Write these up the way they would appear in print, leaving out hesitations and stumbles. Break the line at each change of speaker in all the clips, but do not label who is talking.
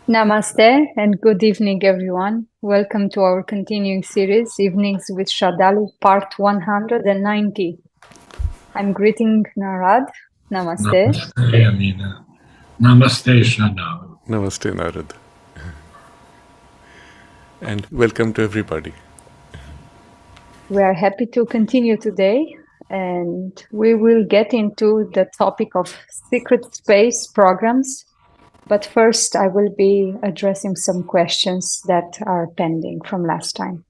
Namaste and good evening, everyone. Welcome to our continuing series, Evenings with Sraddhalu, part 190. I'm greeting Narad. Namaste.
Namaste, Amina. Namaste, Sraddhalu.
Namaste, Narad. And welcome to everybody.
We are happy to continue today, and we will get into the topic of secret space programs. But first, I will be addressing some questions that are pending from last time.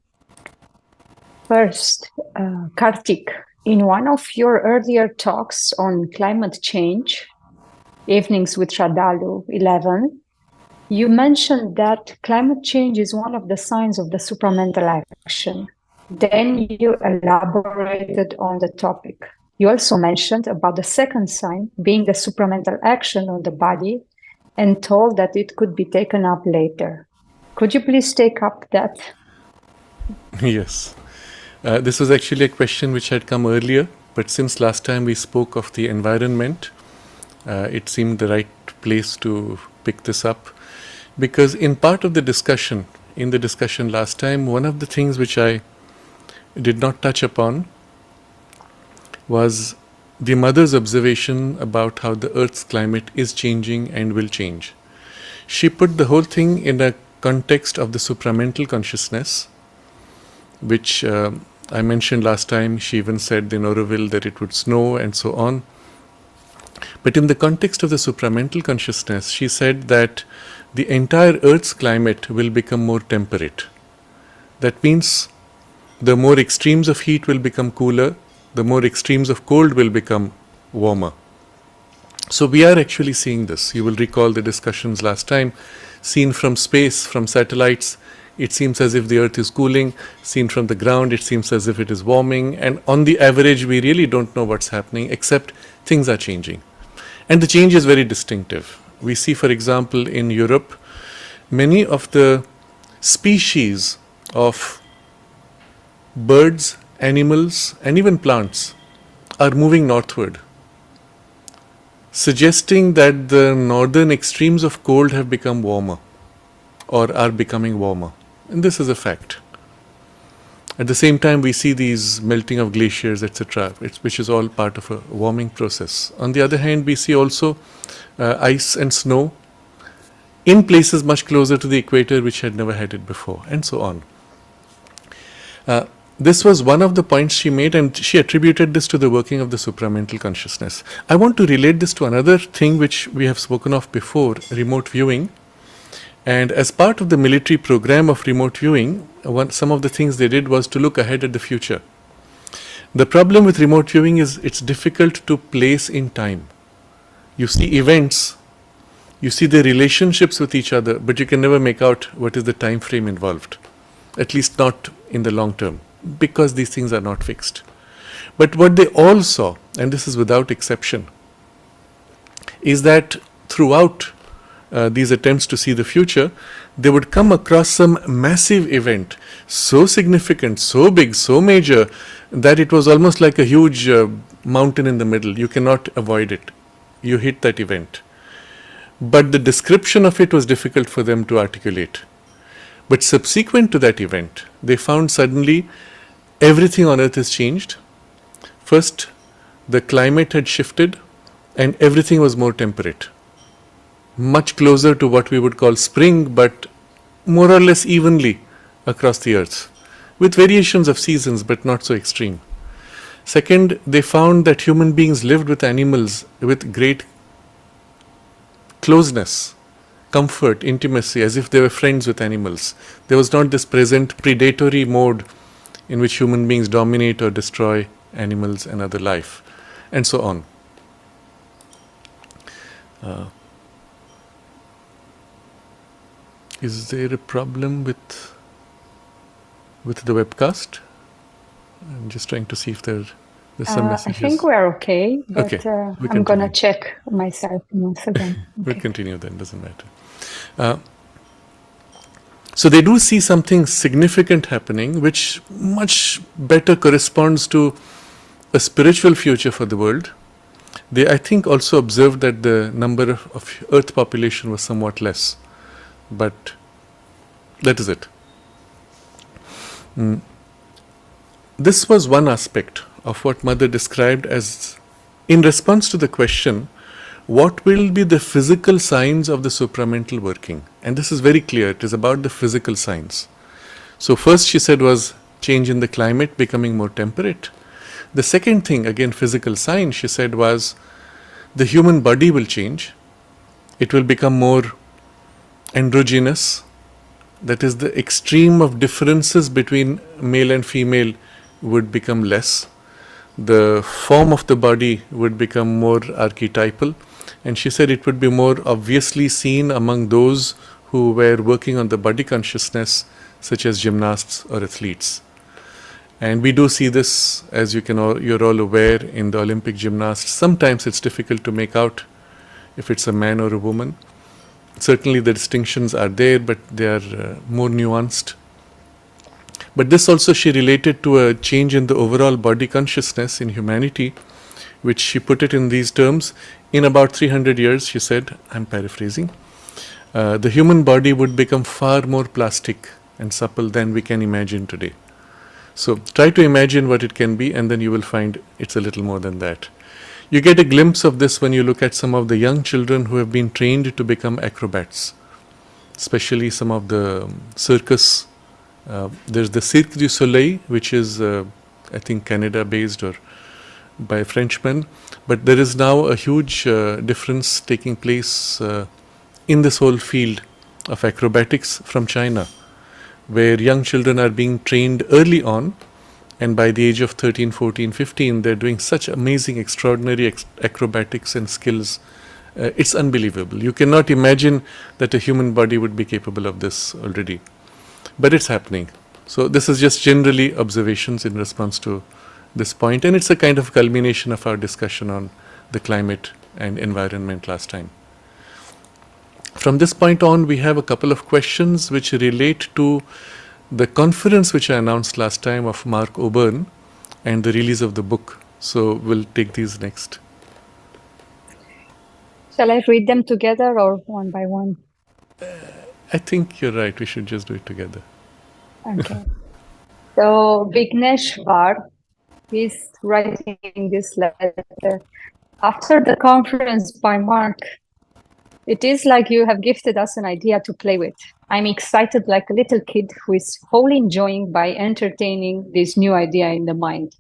First, Kartik, in one of your earlier talks on climate change, Evenings with Sraddhalu 11, you mentioned that climate change is one of the signs of the supramental action. Then you elaborated on the topic. You also mentioned about the second sign being the supramental action on the body and told that it could be taken up later. Could you please take up that?
Yes. This was actually a question which had come earlier, but since last time we spoke of the environment, it seemed the right place to pick this up. Because in part of the discussion, last time, one of the things which I did not touch upon was the mother's observation about how the Earth's climate is changing and will change. She put the whole thing in a context of the supramental consciousness, which I mentioned last time. She even said in Oroville that it would snow and so on. But in the context of the supramental consciousness, she said that the entire Earth's climate will become more temperate. That means the more extremes of heat will become cooler, the more extremes of cold will become warmer. So we are actually seeing this. You will recall the discussions last time. Seen from space, from satellites, it seems as if the Earth is cooling. Seen from the ground, it seems as if it is warming. And on the average, we really don't know what's happening, except things are changing. And the change is very distinctive. We see, for example, in Europe, many of the species of birds, animals, and even plants are moving northward, suggesting that the northern extremes of cold have become warmer or are becoming warmer. And this is a fact. At the same time, we see these melting of glaciers, etc., which is all part of a warming process. On the other hand, we see also ice and snow in places much closer to the equator which had never had it before, and so on. This was one of the points she made, and she attributed this to the working of the supramental consciousness. I want to relate this to another thing which we have spoken of before, remote viewing. And as part of the military program of remote viewing, some of the things they did was to look ahead at the future. The problem with remote viewing is it's difficult to place in time. You see events, you see the relationships with each other, but you can never make out what is the time frame involved, at least not in the long term, because these things are not fixed. But what they all saw, and this is without exception, is that throughout these attempts to see the future, they would come across some massive event, so significant, so big, so major, that it was almost like a huge mountain in the middle. You cannot avoid it. You hit that event. But the description of it was difficult for them to articulate. But subsequent to that event, they found suddenly everything on Earth has changed. First, the climate had shifted and everything was more temperate. Much closer to what we would call spring, but more or less evenly across the Earth, with variations of seasons, but not so extreme. Second, they found that human beings lived with animals with great closeness, comfort, intimacy, as if they were friends with animals. There was not this present predatory mode in which human beings dominate or destroy animals and other life, and so on. Is there a problem with the webcast? I'm just trying to see if there's some messages.
I think we're okay, but
Okay,
I'm going to check myself once again.
We'll continue then, doesn't matter. So they do see something significant happening, which much better corresponds to a spiritual future for the world. They, I think, also observed that the number of Earth population was somewhat less. but that is it. This was one aspect of what Mother described as, in response to the question, what will be the physical signs of the supramental working? And this is very clear, it is about the physical signs. So first she said was change in the climate, becoming more temperate. The second thing, again physical sign, she said was the human body will change. It will become more androgynous. That is, the extreme of differences between male and female would become less. The form of the body would become more archetypal. And she said it would be more obviously seen among those who were working on the body consciousness, such as gymnasts or athletes. And we do see this, as you're all aware, in the Olympic gymnasts. Sometimes it's difficult to make out if it's a man or a woman. Certainly the distinctions are there, but they are more nuanced. But this also she related to a change in the overall body consciousness in humanity, which she put it in these terms. In about 300 years, she said, I'm paraphrasing, the human body would become far more plastic and supple than we can imagine today. So try to imagine what it can be, and then you will find it's a little more than that. You get a glimpse of this when you look at some of the young children who have been trained to become acrobats, especially some of the circus. There's the Cirque du Soleil, which is, I think, Canada-based or by Frenchmen. But there is now a huge difference taking place in this whole field of acrobatics from China, where young children are being trained early on, and by the age of 13, 14, 15, they're doing such amazing, extraordinary acrobatics and skills. It's unbelievable. You cannot imagine that a human body would be capable of this already. But it's happening. So this is just generally observations in response to this point, and it's a kind of culmination of our discussion on the climate and environment last time. From this point on, we have a couple of questions which relate to the conference which I announced last time of Mark Oburn and the release of the book. So we'll take these next.
Shall I read them together or one by one?
I think you're right. We should just do it together.
Okay. So Vignesh Var is writing this letter. After the conference by Mark, it is like you have gifted us an idea to play with. I'm excited like a little kid who is wholly enjoying by entertaining this new idea in the mind.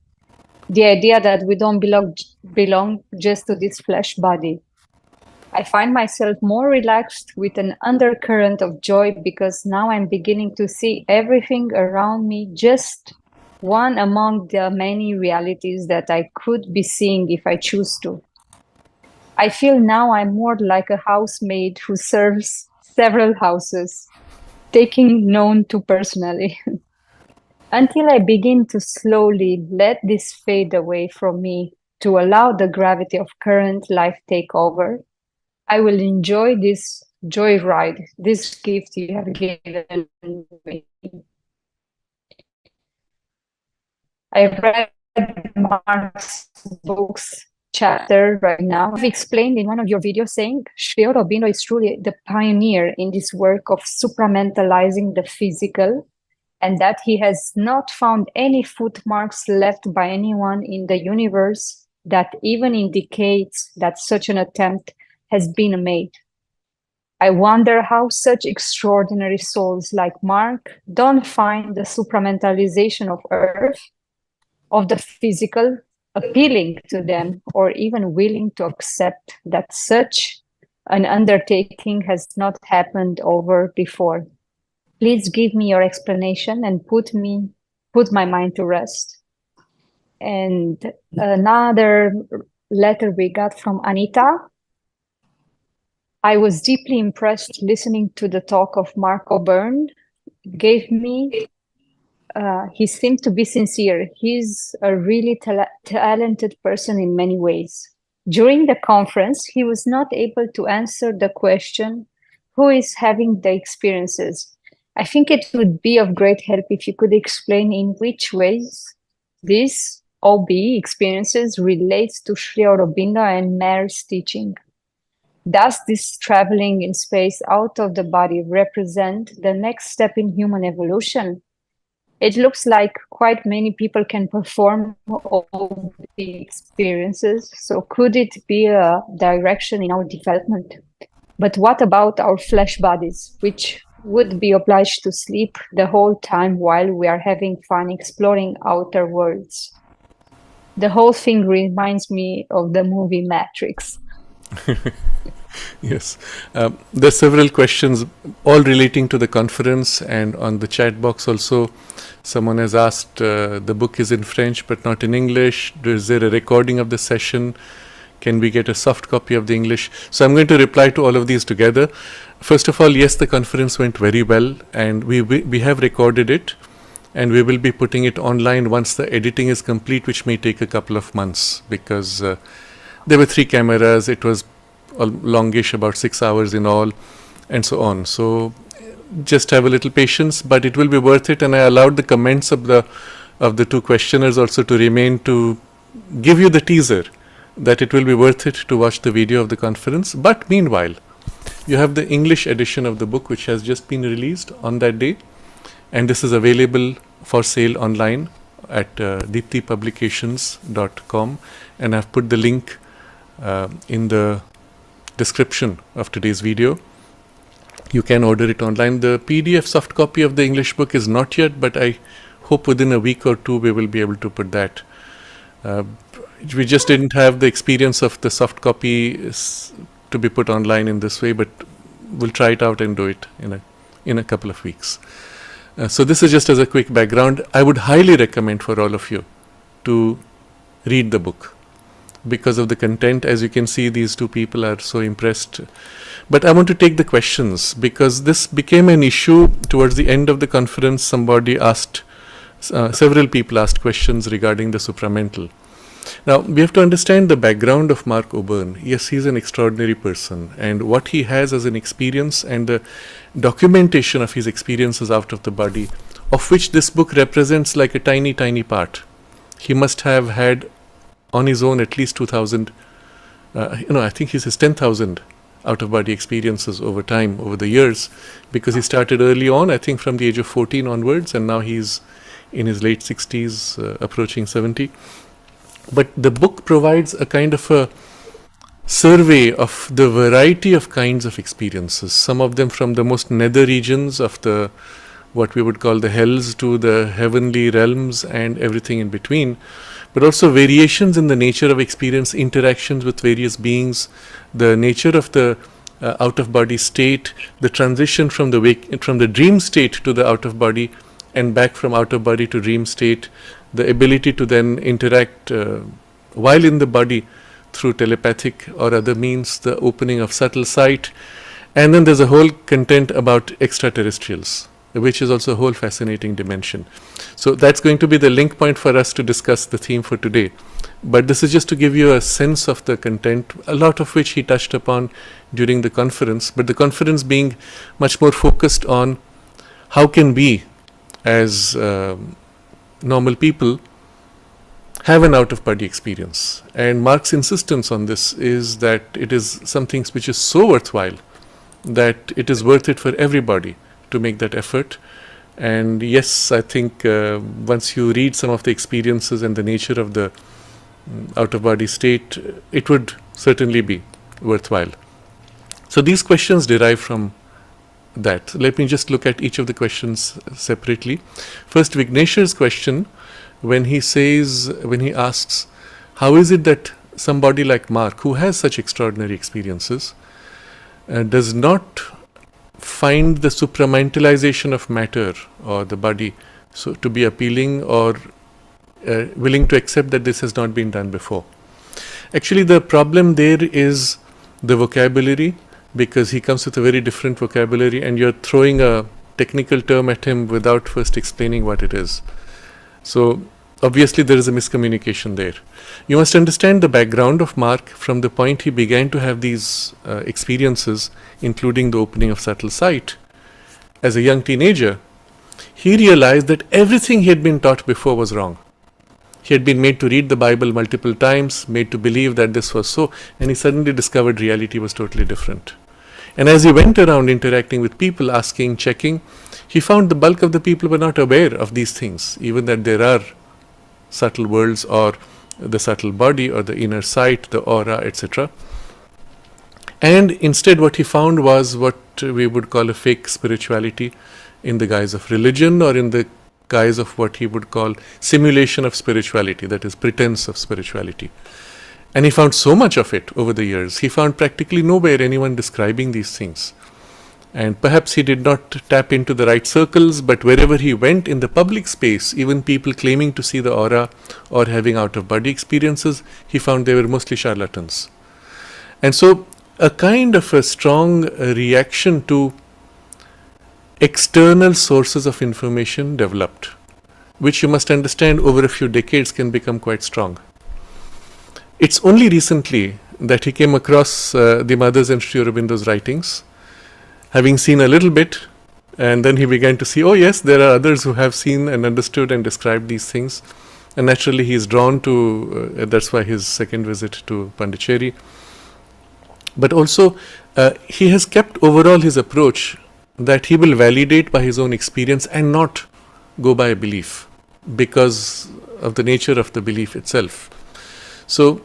The idea that we don't belong just to this flesh body. I find myself more relaxed with an undercurrent of joy because now I'm beginning to see everything around me just one among the many realities that I could be seeing if I choose to. I feel now I'm more like a housemaid who serves several houses, taking none too personally. Until I begin to slowly let this fade away from me to allow the gravity of current life take over, I will enjoy this joyride, this gift you have given me. I read Mark's books chapter right now. I've explained in one of your videos saying Sri Aurobindo is truly the pioneer in this work of supramentalizing the physical, and that he has not found any footmarks left by anyone in the universe that even indicates that such an attempt has been made. I wonder how such extraordinary souls like Mark don't find the supramentalization of Earth, of the physical, appealing to them, or even willing to accept that such an undertaking has not happened over before. Please give me your explanation and put my mind to rest. And another letter we got from Anita. I was deeply impressed listening to the talk of Mark O'Byrne. He seemed to be sincere. He's a really talented person in many ways. During the conference, he was not able to answer the question, who is having the experiences? I think it would be of great help if you could explain in which ways these OB experiences relates to Sri Aurobindo and Mayor's teaching. Does this traveling in space out of the body represent the next step in human evolution? It looks like quite many people can perform all the experiences, so could it be a direction in our development? But what about our flesh bodies, which would be obliged to sleep the whole time while we are having fun exploring outer worlds? The whole thing reminds me of the movie Matrix.
Yes. There are several questions, all relating to the conference, and on the chat box also, someone has asked, the book is in French but not in English. Is there a recording of the session? Can we get a soft copy of the English? So I'm going to reply to all of these together. First of all, yes, the conference went very well, and we have recorded it, and we will be putting it online once the editing is complete, which may take a couple of months, because there were 3 cameras. It was longish, about 6 hours in all, and so on. So just have a little patience, but it will be worth it. And I allowed the comments of the 2 questioners also to remain, to give you the teaser that it will be worth it to watch the video of the conference. But meanwhile, you have the English edition of the book, which has just been released on that day, and this is available for sale online at deeptipublications.com, and I've put the link in the description of today's video. You can order it online. The PDF soft copy of the English book is not yet, but I hope within a week or 2 we will be able to put that. We just didn't have the experience of the soft copy to be put online in this way, but we'll try it out and do it in a couple of weeks. So this is just as a quick background. I would highly recommend for all of you to read the book because of the content. As you can see, these 2 people are so impressed. But I want to take the questions, because this became an issue towards the end of the conference. Somebody asked, several people asked questions regarding the supramental. Now, we have to understand the background of Mark Oborn. Yes, he's an extraordinary person, and what he has as an experience and the documentation of his experiences out of the body, of which this book represents like a tiny, tiny part. He must have had on his own at least 2,000, I think he says 10,000 out-of-body experiences over time, over the years, because he started early on, I think from the age of 14 onwards, and now he's in his late 60s, approaching 70. But the book provides a kind of a survey of the variety of kinds of experiences, some of them from the most nether regions of the what we would call the hells to the heavenly realms and everything in between, but also variations in the nature of experience, interactions with various beings, the nature of the out-of-body state, the transition from the dream state to the out-of-body and back from out-of-body to dream state, the ability to then interact while in the body through telepathic or other means, the opening of subtle sight, and then there's a whole content about extraterrestrials, which is also a whole fascinating dimension. So that's going to be the link point for us to discuss the theme for today. But this is just to give you a sense of the content, a lot of which he touched upon during the conference, but the conference being much more focused on how can we, as normal people, have an out-of-body experience. And Mark's insistence on this is that it is something which is so worthwhile that it is worth it for everybody to make that effort. And yes, I think once you read some of the experiences and the nature of the out-of-body state, it would certainly be worthwhile. So these questions derive from that. Let me just look at each of the questions separately. First, Vignesh's question, when he asks, how is it that somebody like Mark, who has such extraordinary experiences, does not find the supramentalization of matter or the body so to be appealing, or willing to accept that this has not been done before? Actually, the problem there is the vocabulary, because he comes with a very different vocabulary and you're throwing a technical term at him without first explaining what it is. So obviously there is a miscommunication there. You must understand the background of Mark from the point he began to have these experiences, including the opening of subtle sight. As a young teenager, he realized that everything he had been taught before was wrong. He had been made to read the Bible multiple times, made to believe that this was so, and he suddenly discovered reality was totally different. And as he went around interacting with people, asking, checking, he found the bulk of the people were not aware of these things, even that there are subtle worlds or the subtle body or the inner sight, the aura, etc. And instead what he found was what we would call a fake spirituality in the guise of religion, or in the guise of what he would call simulation of spirituality, that is pretense of spirituality. And he found so much of it over the years. He found practically nowhere anyone describing these things. And perhaps he did not tap into the right circles, but wherever he went in the public space, even people claiming to see the aura or having out-of-body experiences, he found they were mostly charlatans. And so a kind of a strong reaction to external sources of information developed, which you must understand over a few decades can become quite strong. It's only recently that he came across the Mother's and Sri Aurobindo's writings, having seen a little bit, and then he began to see, oh yes, there are others who have seen and understood and described these things. And naturally he is drawn to, that's why his second visit to Pondicherry. But also he has kept overall his approach that he will validate by his own experience and not go by a belief because of the nature of the belief itself. So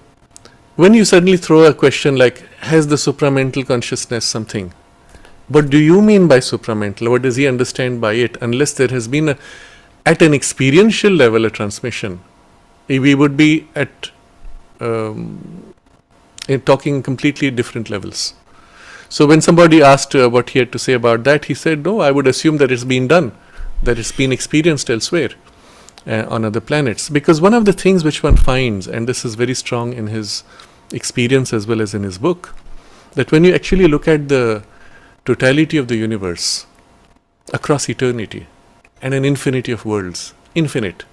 when you suddenly throw a question like, has the supramental consciousness something? What do you mean by supramental? What does he understand by it? Unless there has been at an experiential level a transmission, we would be at talking completely different levels. So when somebody asked what he had to say about that, he said, no, I would assume that it's been done, that it's been experienced elsewhere on other planets. Because one of the things which one finds, and this is very strong in his experience as well as in his book, that when you actually look at the totality of the universe across eternity and an infinity of worlds, infinite,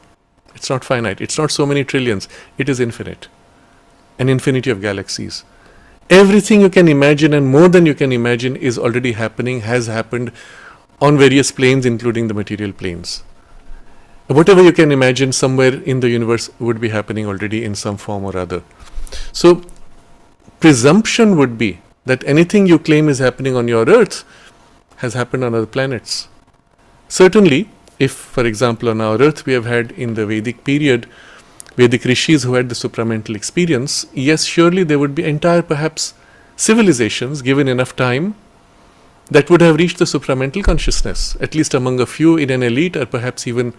it's not finite, it's not so many trillions, it is infinite, an infinity of galaxies. Everything you can imagine and more than you can imagine is already happening, has happened on various planes, including the material planes. Whatever you can imagine somewhere in the universe would be happening already in some form or other. So presumption would be that anything you claim is happening on your earth has happened on other planets. Certainly, if, for example, on our earth we have had in the Vedic period Vedic rishis who had the supramental experience, yes, surely there would be entire perhaps civilizations given enough time that would have reached the supramental consciousness, at least among a few in an elite or perhaps even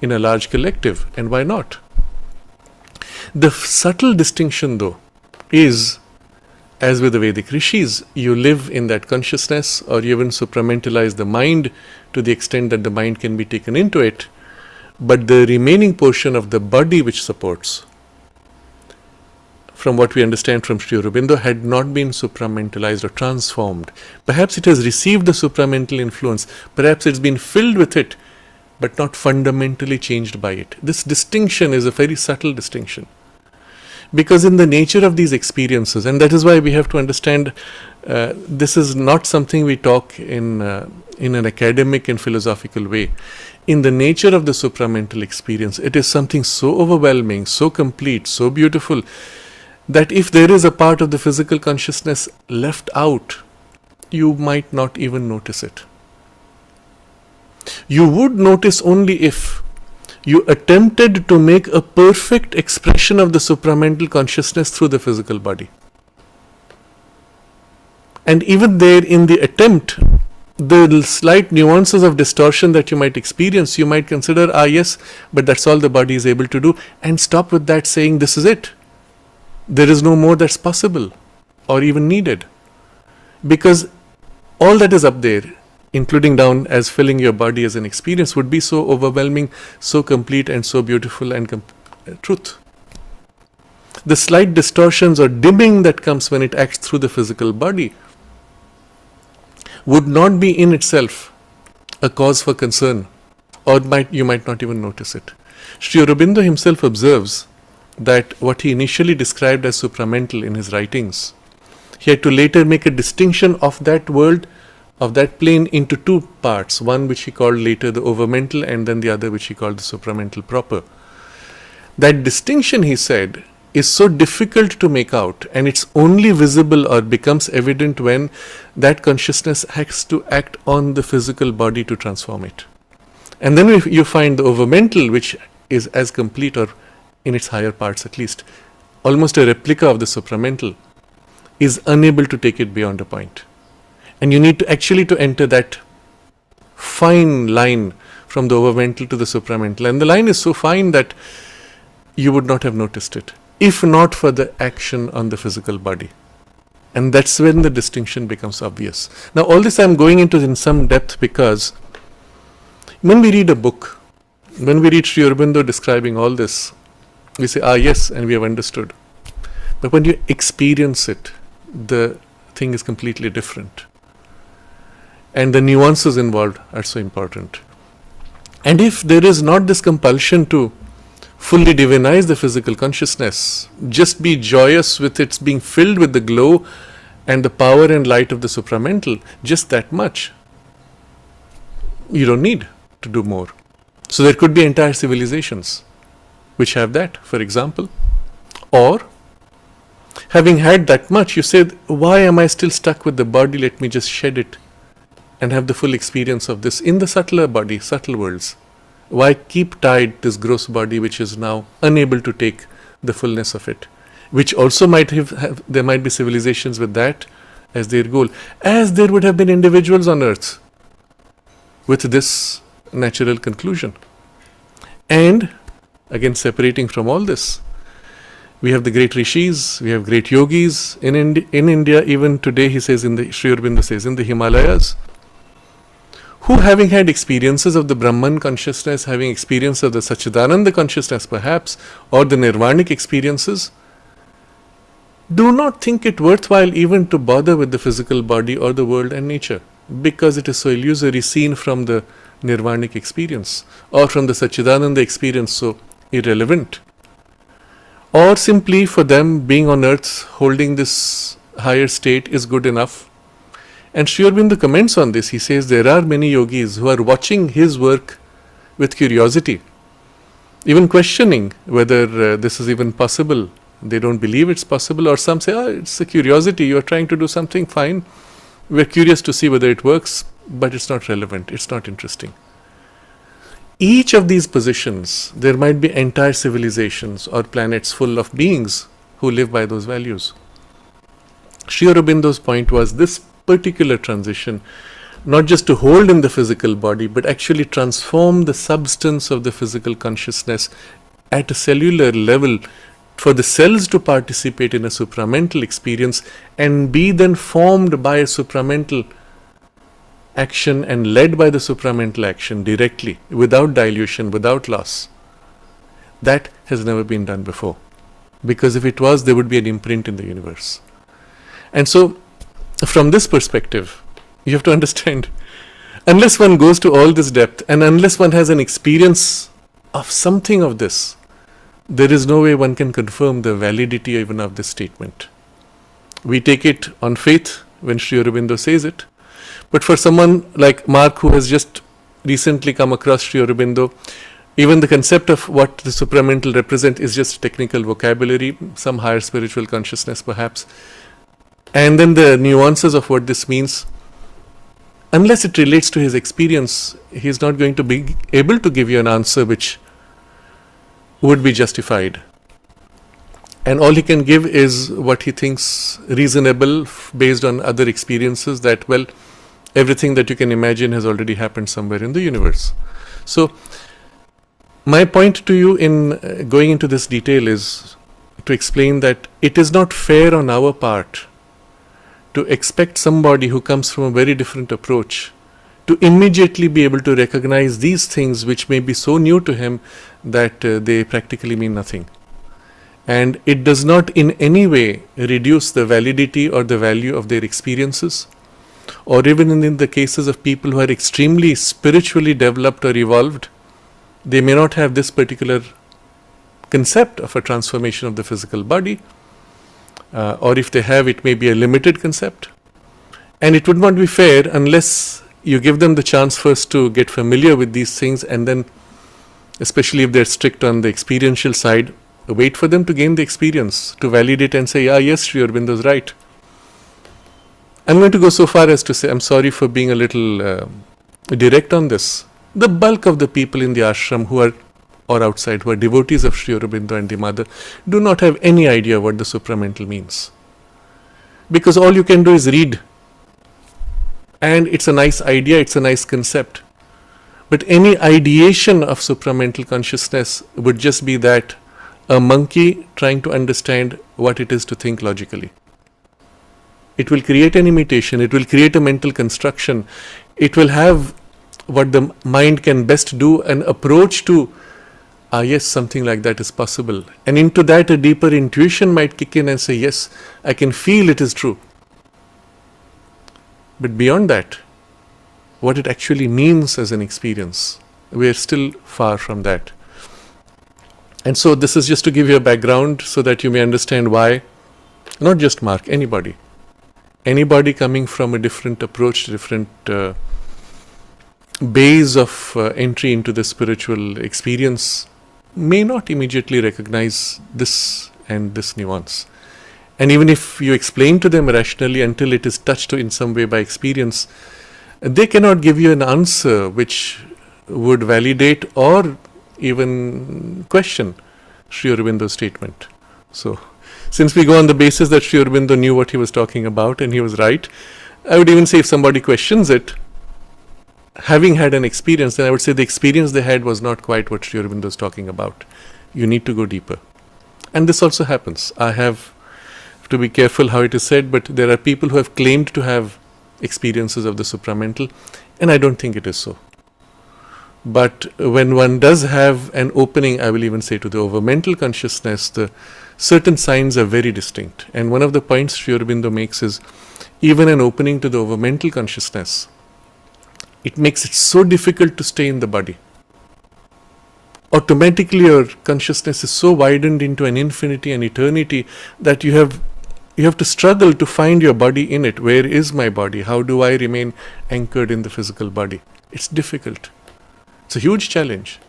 in a large collective. And why not? The subtle distinction though is, as with the Vedic rishis, you live in that consciousness or you even supramentalize the mind to the extent that the mind can be taken into it, but the remaining portion of the body which supports, from what we understand from Sri Aurobindo, had not been supramentalized or transformed. Perhaps it has received the supramental influence, perhaps it's been filled with it, but not fundamentally changed by it. This distinction is a very subtle distinction. Because in the nature of these experiences, and that is why we have to understand this is not something we talk in an academic and philosophical way. In the nature of the supramental experience, it is something so overwhelming, so complete, so beautiful, that if there is a part of the physical consciousness left out, you might not even notice it. You would notice only if you attempted to make a perfect expression of the supramental consciousness through the physical body. And even there in the attempt, the slight nuances of distortion that you might experience, you might consider, yes, but that's all the body is able to do, and stop with that saying, this is it. There is no more that's possible or even needed. Because all that is up there, including down as filling your body as an experience, would be so overwhelming, so complete and so beautiful and truth. The slight distortions or dimming that comes when it acts through the physical body would not be in itself a cause for concern, or you might not even notice it. Sri Aurobindo himself observes that what he initially described as supramental in his writings, he had to later make a distinction of that world, of that plane, into two parts, one which he called later the overmental and then the other which he called the supramental proper. That distinction, he said, is so difficult to make out, and it's only visible or becomes evident when that consciousness has to act on the physical body to transform it. And then if you find the overmental, which is as complete, or in its higher parts at least, almost a replica of the supramental, is unable to take it beyond a point. And you need to actually to enter that fine line from the overmental to the supramental. And the line is so fine that you would not have noticed it, if not for the action on the physical body. And that's when the distinction becomes obvious. Now, all this I'm going into in some depth because when we read a book, when we read Sri Aurobindo describing all this, we say, yes, and we have understood. But when you experience it, the thing is completely different. And the nuances involved are so important. And if there is not this compulsion to fully divinize the physical consciousness, just be joyous with its being filled with the glow and the power and light of the supramental, just that much, you don't need to do more. So there could be entire civilizations which have that, for example. Or, having had that much, you say, why am I still stuck with the body? Let me just shed it and have the full experience of this in the subtler body, subtle worlds. Why keep tied this gross body which is now unable to take the fullness of it? Which also might have there might be civilizations with that as their goal, as there would have been individuals on earth with this natural conclusion. And again, separating from all this, we have the great rishis, we have great yogis in India. Even today, he says, Sri Aurobindo says, in the Himalayas, who, having had experiences of the Brahman consciousness, having experience of the Satchidananda consciousness perhaps, or the Nirvanic experiences, do not think it worthwhile even to bother with the physical body or the world and nature, because it is so illusory, seen from the Nirvanic experience or from the Satchidananda experience, so irrelevant. Or simply for them being on earth, holding this higher state is good enough. And Sri Aurobindo comments on this. He says there are many yogis who are watching his work with curiosity, even questioning whether this is even possible. They don't believe it's possible, or some say, it's a curiosity, you are trying to do something, fine. We're curious to see whether it works, but it's not relevant, it's not interesting. Each of these positions, there might be entire civilizations or planets full of beings who live by those values. Sri Aurobindo's point was this particular transition, not just to hold in the physical body, but actually transform the substance of the physical consciousness at a cellular level, for the cells to participate in a supramental experience and be then formed by a supramental action and led by the supramental action directly, without dilution, without loss. That has never been done before. Because if it was, there would be an imprint in the universe. And so, from this perspective, you have to understand, unless one goes to all this depth and unless one has an experience of something of this, there is no way one can confirm the validity even of this statement. We take it on faith when Sri Aurobindo says it, but for someone like Mark, who has just recently come across Sri Aurobindo, even the concept of what the supramental represents is just technical vocabulary, some higher spiritual consciousness perhaps, and then the nuances of what this means. Unless it relates to his experience, he is not going to be able to give you an answer which would be justified. And all he can give is what he thinks reasonable based on other experiences, that, well, everything that you can imagine has already happened somewhere in the universe. So, my point to you in going into this detail is to explain that it is not fair on our part to expect somebody who comes from a very different approach to immediately be able to recognize these things which may be so new to him that they practically mean nothing. And it does not in any way reduce the validity or the value of their experiences, or even in the cases of people who are extremely spiritually developed or evolved, they may not have this particular concept of a transformation of the physical body, or if they have, it may be a limited concept. And it would not be fair unless you give them the chance first to get familiar with these things and then especially if they're strict on the experiential side, wait for them to gain the experience, to validate and say, yeah, yes, Sri Aurobindo's right. I'm going to go so far as to say, I'm sorry for being a little direct on this. The bulk of the people in the ashram who are, or outside, who are devotees of Sri Aurobindo and the mother, do not have any idea what the supramental means. Because all you can do is read. And it's a nice idea, it's a nice concept. But any ideation of supramental consciousness would just be that a monkey trying to understand what it is to think logically. It will create an imitation, it will create a mental construction, it will have what the mind can best do, an approach to, yes, something like that is possible. And into that a deeper intuition might kick in and say, yes, I can feel it is true. But beyond that, what it actually means as an experience, we are still far from that. And so this is just to give you a background so that you may understand why, not just Mark, anybody coming from a different approach, different base of entry into the spiritual experience may not immediately recognize this and this nuance. And even if you explain to them rationally until it is touched in some way by experience, they cannot give you an answer which would validate or even question Sri Aurobindo's statement. So, since we go on the basis that Sri Aurobindo knew what he was talking about and he was right, I would even say if somebody questions it, having had an experience, then I would say the experience they had was not quite what Sri Aurobindo is talking about. You need to go deeper. And this also happens. I have to be careful how it is said, but there are people who have claimed to have experiences of the supramental, and I don't think it is so. But when one does have an opening, I will even say to the overmental consciousness, the certain signs are very distinct. And one of the points Sri Aurobindo makes is, even an opening to the overmental consciousness, it makes it so difficult to stay in the body. Automatically your consciousness is so widened into an infinity and eternity that you have to struggle to find your body in it. Where is my body? How do I remain anchored in the physical body? It's difficult. It's a huge challenge.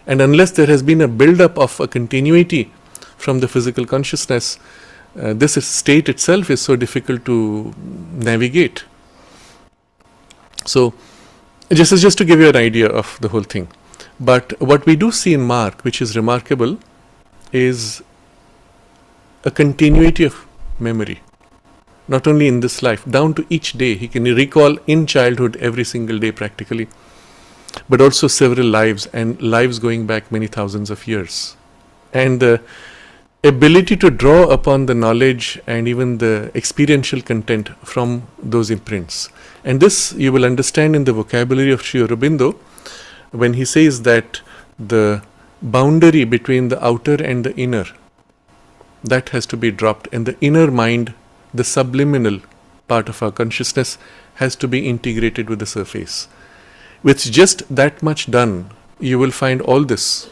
And unless there has been a build-up of a continuity from the physical consciousness, this state itself is so difficult to navigate. So, just to give you an idea of the whole thing. But what we do see in Mark, which is remarkable, is a continuity of memory. Not only in this life, down to each day. He can recall in childhood every single day practically, but also several lives, and lives going back many thousands of years. And the ability to draw upon the knowledge and even the experiential content from those imprints. And this you will understand in the vocabulary of Sri Aurobindo when he says that the boundary between the outer and the inner, that has to be dropped, and the inner mind, the subliminal part of our consciousness, has to be integrated with the surface. With just that much done, you will find all this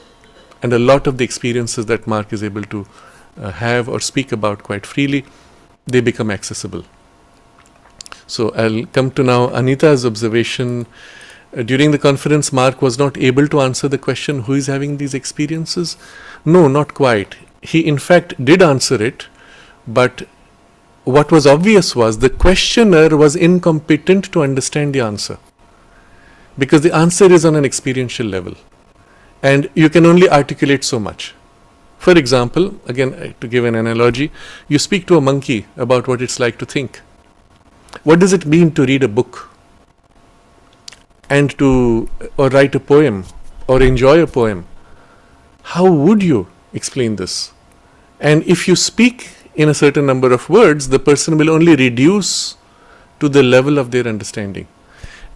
and a lot of the experiences that Mark is able to have or speak about quite freely, they become accessible. So I'll come to now Anita's observation. During the conference, Mark was not able to answer the question, who is having these experiences? No, not quite. He in fact did answer it, but what was obvious was the questioner was incompetent to understand the answer, because the answer is on an experiential level and you can only articulate so much. For example, again to give an analogy, you speak to a monkey about what it's like to think. What does it mean to read a book and to or write a poem or enjoy a poem? How would you explain this? And if you speak in a certain number of words, the person will only reduce to the level of their understanding.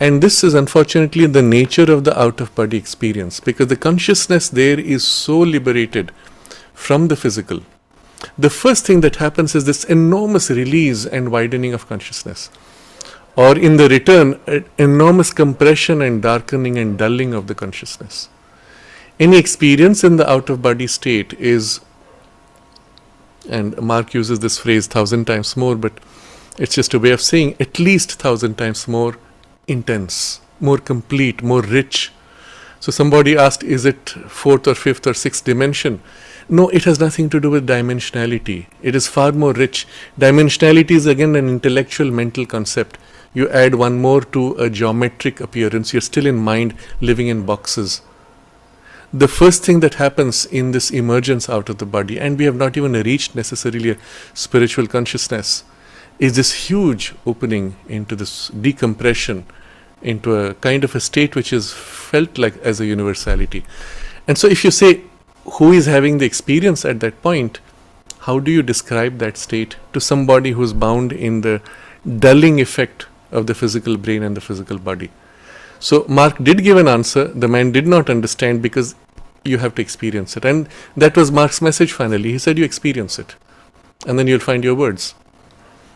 And this is unfortunately the nature of the out-of-body experience, because the consciousness there is so liberated from the physical. The first thing that happens is this enormous release and widening of consciousness, or in the return, enormous compression and darkening and dulling of the consciousness. Any experience in the out-of-body state is, and Mark uses this phrase 1,000 times more, but it's just a way of saying at least 1,000 times more intense, more complete, more rich, So somebody asked, is it fourth or fifth or sixth dimension? No, it has nothing to do with dimensionality. It is far more rich. Dimensionality is again an intellectual mental concept. You add one more to a geometric appearance. You're still in mind living in boxes. The first thing that happens in this emergence out of the body, and we have not even reached necessarily a spiritual consciousness, is this huge opening into this decompression, into a kind of a state which is felt like as a universality. And so if you say, who is having the experience at that point, how do you describe that state to somebody who's bound in the dulling effect of the physical brain and the physical body? So Mark did give an answer. The man did not understand because you have to experience it. And that was Mark's message finally. He said, you experience it. And then you'll find your words.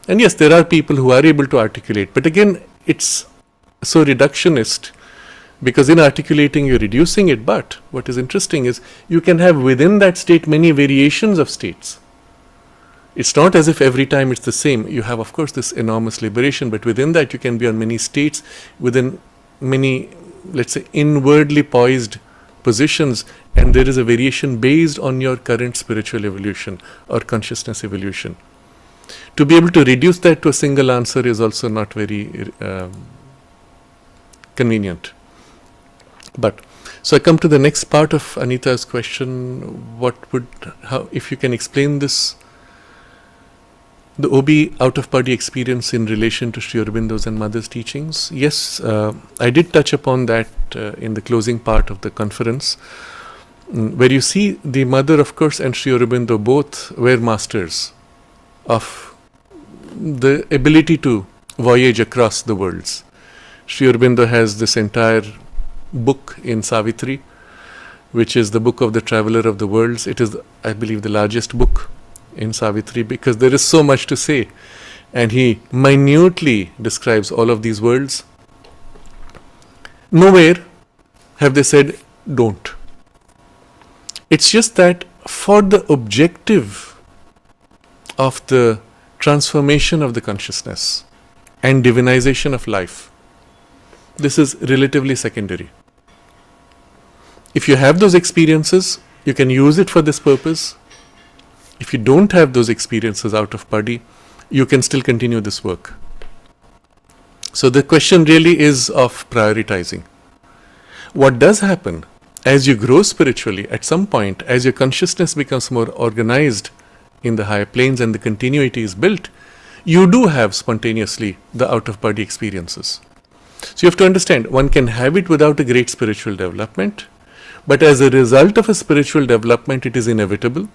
And yes, there are people who are able to articulate. But again, it's so reductionist, because in articulating you're reducing it. But what is interesting is you can have within that state many variations of states. It's not as if every time it's the same. You have, of course, this enormous liberation, but within that you can be on many states, within many, let's say, inwardly poised positions, and there is a variation based on your current spiritual evolution or consciousness evolution. To be able to reduce that to a single answer is also not very convenient. But so I come to the next part of Anita's question. If you can explain this, the OB out-of-body experience in relation to Sri Aurobindo's and Mother's teachings? Yes, I did touch upon that in the closing part of the conference, where you see the Mother, of course, and Sri Aurobindo both were masters of the ability to voyage across the worlds. Sri Aurobindo has this entire book in Savitri, which is the book of the Traveler of the Worlds. It is, I believe, the largest book in Savitri, because there is so much to say, and he minutely describes all of these worlds. Nowhere have they said don't. It's just that for the objective of the transformation of the consciousness and divinization of life, this is relatively secondary. If you have those experiences, you can use it for this purpose. If you don't have those experiences out of body, you can still continue this work. So the question really is of prioritizing. What does happen as you grow spiritually, at some point, as your consciousness becomes more organized in the higher planes and the continuity is built, you do have spontaneously the out-of-body experiences. So you have to understand, one can have it without a great spiritual development, but as a result of a spiritual development, it is inevitable.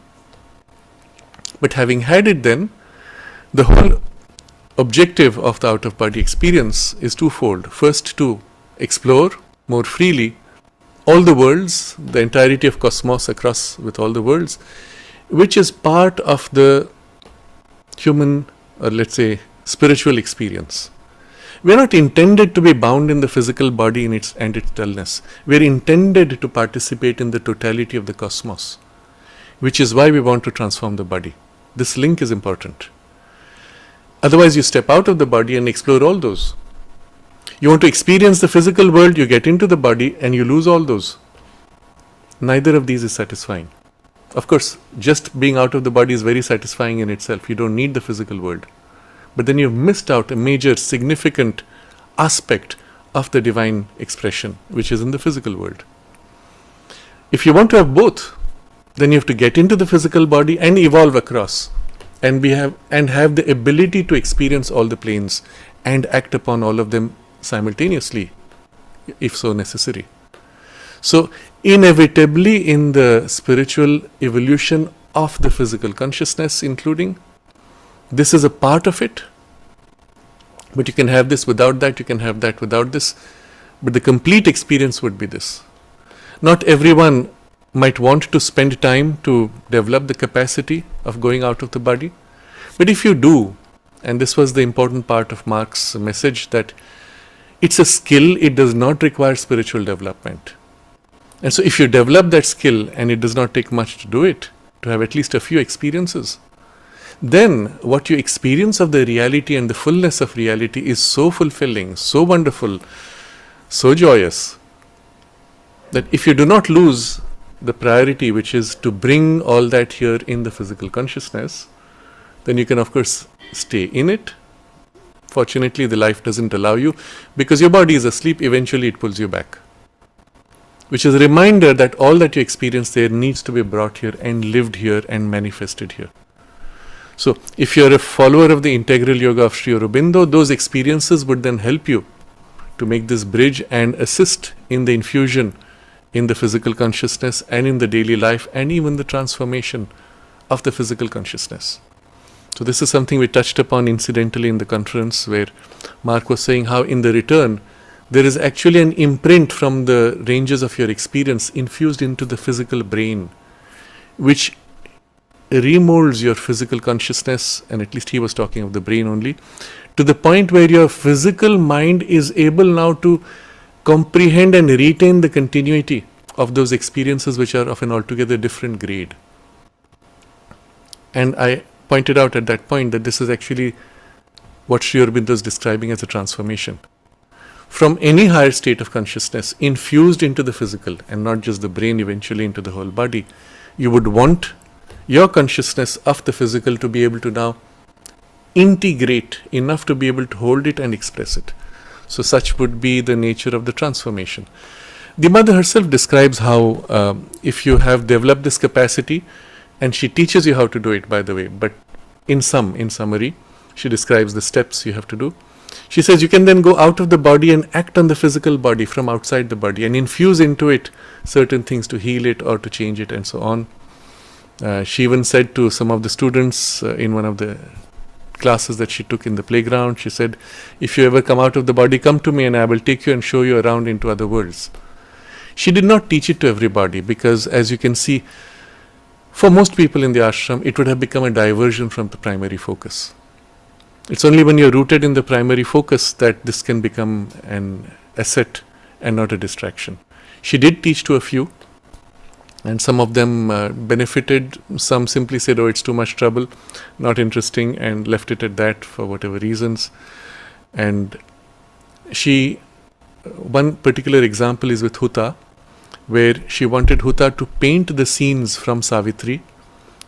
But having had it then, the whole objective of the out-of-body experience is twofold. First, to explore more freely all the worlds, the entirety of cosmos across with all the worlds, which is part of the human, or let's say, spiritual experience. We are not intended to be bound in the physical body and its dullness. We are intended to participate in the totality of the cosmos, which is why we want to transform the body. This link is important. Otherwise, you step out of the body and explore all those. You want to experience the physical world, you get into the body and you lose all those. Neither of these is satisfying. Of course, just being out of the body is very satisfying in itself. You don't need the physical world. But then you've missed out a major, significant aspect of the divine expression, which is in the physical world. If you want to have both, then you have to get into the physical body and evolve across, and have the ability to experience all the planes and act upon all of them simultaneously, if so necessary. So inevitably in the spiritual evolution of the physical consciousness, including, this is a part of it, but you can have this without that, you can have that without this, but the complete experience would be this. Not everyone might want to spend time to develop the capacity of going out of the body, but if you do, and this was the important part of Mark's message, that it's a skill, it does not require spiritual development. And so if you develop that skill, and it does not take much to do it, to have at least a few experiences, then what you experience of the reality and the fullness of reality is so fulfilling, so wonderful, so joyous, that if you do not lose the priority, which is to bring all that here in the physical consciousness, then you can of course stay in it. Fortunately, the life doesn't allow you, because your body is asleep, eventually it pulls you back. Which is a reminder that all that you experience there needs to be brought here and lived here and manifested here. So, if you're a follower of the integral yoga of Sri Aurobindo, those experiences would then help you to make this bridge and assist in the infusion in the physical consciousness and in the daily life and even the transformation of the physical consciousness. So this is something we touched upon incidentally in the conference, where Mark was saying how in the return there is actually an imprint from the ranges of your experience infused into the physical brain, which remolds your physical consciousness, and at least he was talking of the brain only, to the point where your physical mind is able now to comprehend and retain the continuity of those experiences which are of an altogether different grade. And I pointed out at that point that this is actually what Sri Aurobindo is describing as a transformation. From any higher state of consciousness infused into the physical, and not just the brain, eventually into the whole body, you would want your consciousness of the physical to be able to now integrate enough to be able to hold it and express it. So such would be the nature of the transformation. The mother herself describes how if you have developed this capacity, and she teaches you how to do it, by the way, but in summary, she describes the steps you have to do. She says you can then go out of the body and act on the physical body from outside the body and infuse into it certain things to heal it or to change it and so on. She even said to some of the students in one of the classes that she took in the playground, she said, if you ever come out of the body, come to me and I will take you and show you around into other worlds. She did not teach it to everybody, because as you can see, for most people in the ashram, it would have become a diversion from the primary focus. It's only when you're rooted in the primary focus that this can become an asset and not a distraction. She did teach to a few, and some of them benefited. Some simply said, oh, it's too much trouble, not interesting, and left it at that for whatever reasons. And one particular example is with Huta, where she wanted Huta to paint the scenes from Savitri.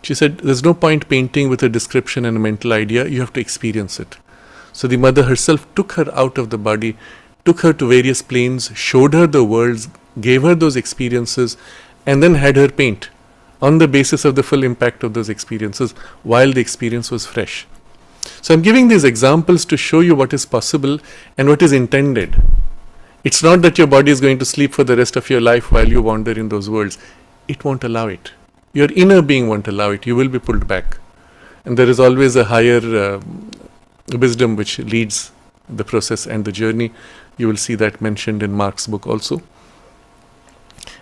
She said, there's no point painting with a description and a mental idea, you have to experience it. So the mother herself took her out of the body, took her to various planes, showed her the worlds, gave her those experiences, and then had her paint on the basis of the full impact of those experiences while the experience was fresh. So I'm giving these examples to show you what is possible and what is intended. It's not that your body is going to sleep for the rest of your life while you wander in those worlds. It won't allow it. Your inner being won't allow it. You will be pulled back. And there is always a higher wisdom which leads the process and the journey. You will see that mentioned in Mark's book also.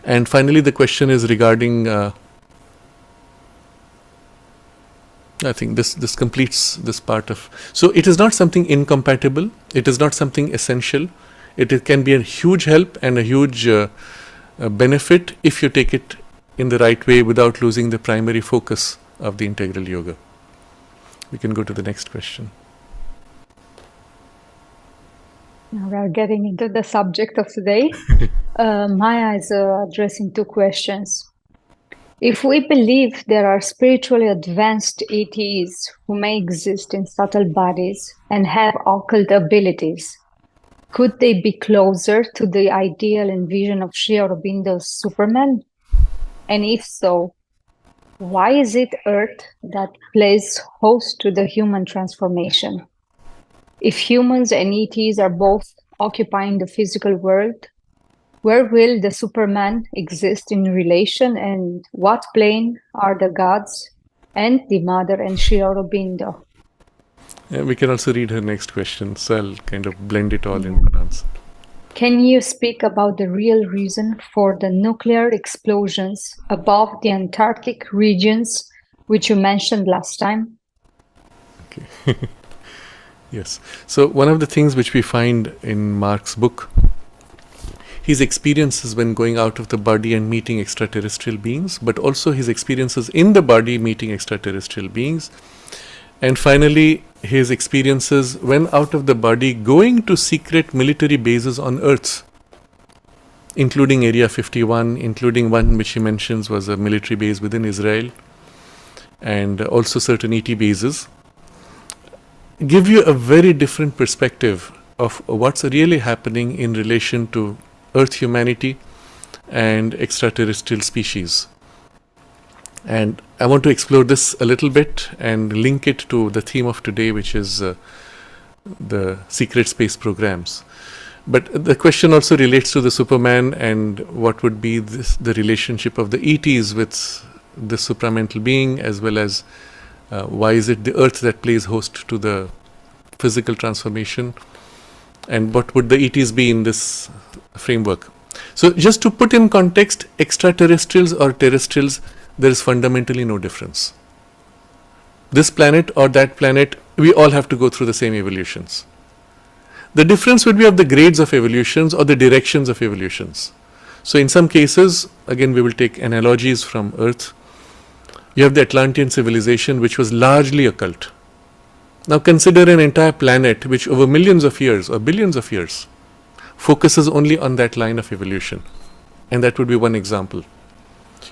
And finally, the question is regarding, I think this completes this part of, so it is not something incompatible. It is not something essential. It can be a huge help and a huge benefit if you take it in the right way without losing the primary focus of the integral yoga. We can go to the next question.
Now we are getting into the subject of today. Maya is addressing two questions. If we believe there are spiritually advanced ETs who may exist in subtle bodies and have occult abilities, could they be closer to the ideal and vision of Sri Aurobindo's Superman? And if so, why is it Earth that plays host to the human transformation? If humans and ETs are both occupying the physical world, where will the Superman exist in relation, and what plane are the gods and the Mother and Sri Aurobindo?
We can also read her next question, so I'll kind of blend it all in one answer.
Can you speak about the real reason for the nuclear explosions above the Antarctic regions, which you mentioned last time?
Okay. Yes. So one of the things which we find in Mark's book, his experiences when going out of the body and meeting extraterrestrial beings, but also his experiences in the body meeting extraterrestrial beings, and finally his experiences when out of the body going to secret military bases on Earth including Area 51, including one which he mentions was a military base within Israel, and also certain ET bases, give you a very different perspective of what's really happening in relation to Earth humanity and extraterrestrial species. And I want to explore this a little bit and link it to the theme of today, which is the secret space programs. But the question also relates to the Superman and what would be the relationship of the ETs with the supramental being, as well as why is it the Earth that plays host to the physical transformation, and what would the ETs be in this framework. So just to put in context, extraterrestrials or terrestrials, there is fundamentally no difference. This planet or that planet, we all have to go through the same evolutions. The difference would be of the grades of evolutions or the directions of evolutions. So in some cases, again we will take analogies from Earth. You have the Atlantean civilization, which was largely occult. Now consider an entire planet which over millions of years or billions of years focuses only on that line of evolution. And that would be one example.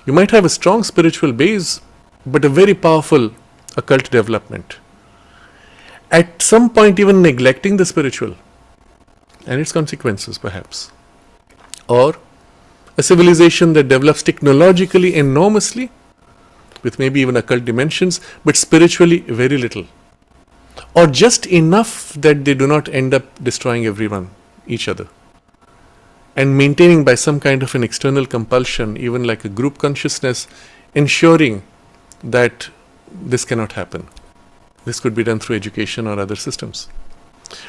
You might have a strong spiritual base, but a very powerful occult development. At some point even neglecting the spiritual and its consequences perhaps. Or a civilization that develops technologically enormously, with maybe even occult dimensions, but spiritually very little. Or just enough that they do not end up destroying everyone, each other, and maintaining by some kind of an external compulsion, even like a group consciousness, ensuring that this cannot happen. This could be done through education or other systems.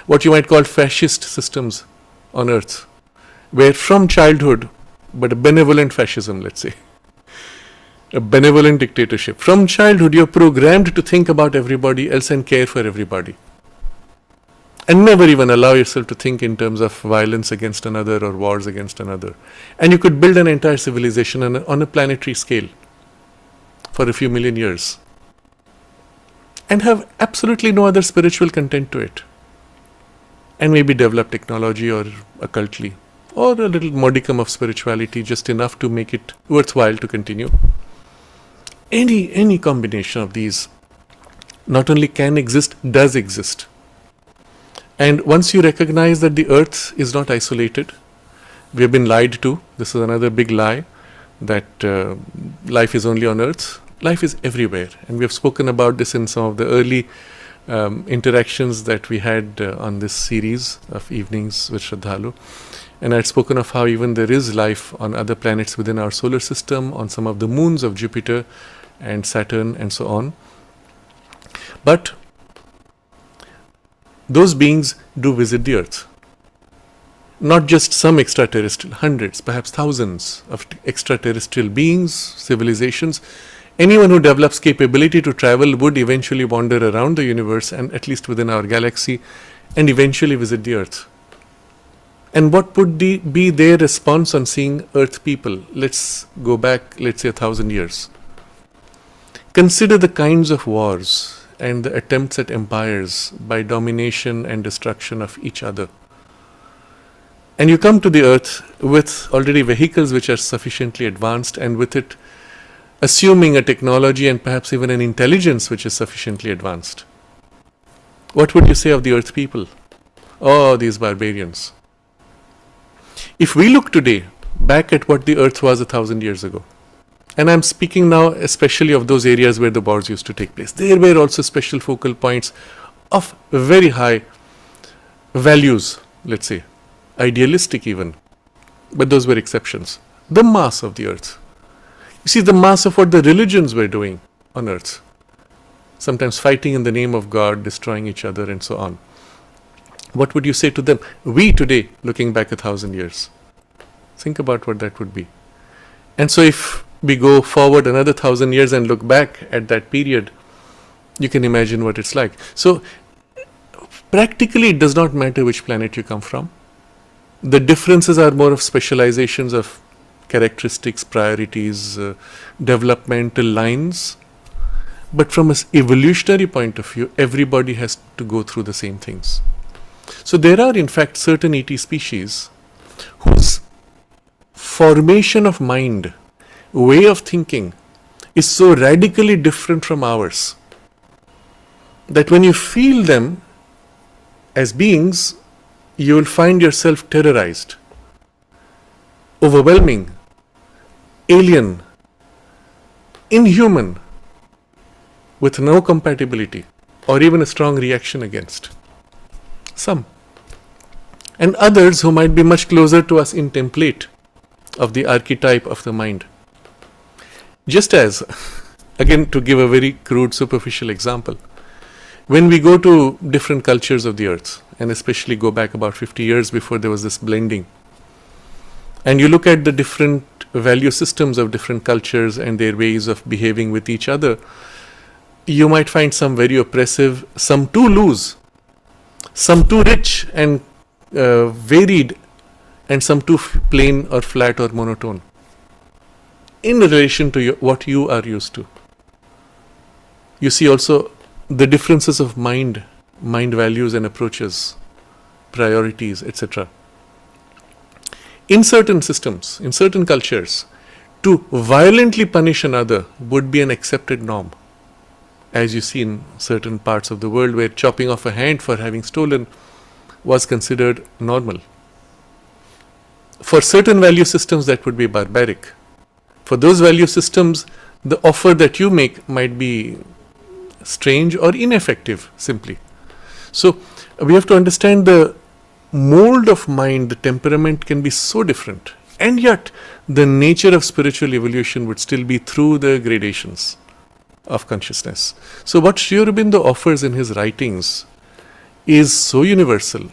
What you might call fascist systems on Earth, where from childhood, but a benevolent fascism, let's say, a benevolent dictatorship. From childhood, you're programmed to think about everybody else and care for everybody. And never even allow yourself to think in terms of violence against another or wars against another. And you could build an entire civilization on a planetary scale for a few million years and have absolutely no other spiritual content to it. And maybe develop technology or occultly, or a little modicum of spirituality, just enough to make it worthwhile to continue. Any combination of these not only can exist, does exist. And once you recognize that the Earth is not isolated, we have been lied to. This is another big lie, that life is only on Earth. Life is everywhere. And we have spoken about this in some of the early interactions that we had on this series of evenings with Sraddhalu. And I had spoken of how even there is life on other planets within our solar system, on some of the moons of Jupiter and Saturn and so on. But those beings do visit the Earth. Not just some extraterrestrial, hundreds, perhaps thousands of extraterrestrial beings, civilizations. Anyone who develops capability to travel would eventually wander around the universe, and at least within our galaxy, and eventually visit the Earth. And what would be their response on seeing Earth people? Let's go back, let's say 1,000 years. Consider the kinds of wars and the attempts at empires by domination and destruction of each other. And you come to the Earth with already vehicles which are sufficiently advanced, and with it assuming a technology and perhaps even an intelligence which is sufficiently advanced. What would you say of the Earth people? Oh, these barbarians. If we look today back at what the Earth was 1,000 years ago, and I'm speaking now especially of those areas where the wars used to take place, there were also special focal points of very high values, let's say, idealistic even, but those were exceptions. The mass of the Earth. You see, the mass of what the religions were doing on Earth, sometimes fighting in the name of God, destroying each other and so on. What would you say to them? We today, looking back 1,000 years, think about what that would be. And so if we go forward another 1,000 years and look back at that period, you can imagine what it's like. So practically it does not matter which planet you come from. The differences are more of specializations of characteristics, priorities, developmental lines. But from an evolutionary point of view, everybody has to go through the same things. So there are in fact certain ET species whose formation of mind, way of thinking is so radically different from ours that when you feel them as beings, you will find yourself terrorized, overwhelming, alien, inhuman, with no compatibility or even a strong reaction against. Some. And others who might be much closer to us in template of the archetype of the mind. Just as, again to give a very crude superficial example, when we go to different cultures of the earth, and especially go back about 50 years before there was this blending, and you look at the different value systems of different cultures and their ways of behaving with each other, you might find some very oppressive, some too loose, some too rich and varied, and some too plain or flat or monotone in relation to what you are used to. You see also the differences of mind values and approaches, priorities, etc. In certain systems, in certain cultures, to violently punish another would be an accepted norm. As you see in certain parts of the world where chopping off a hand for having stolen was considered normal. For certain value systems that would be barbaric. For those value systems, the offer that you make might be strange or ineffective simply. So we have to understand the mold of mind, the temperament can be so different, and yet the nature of spiritual evolution would still be through the gradations of consciousness. So what Sri Aurobindo offers in his writings is so universal,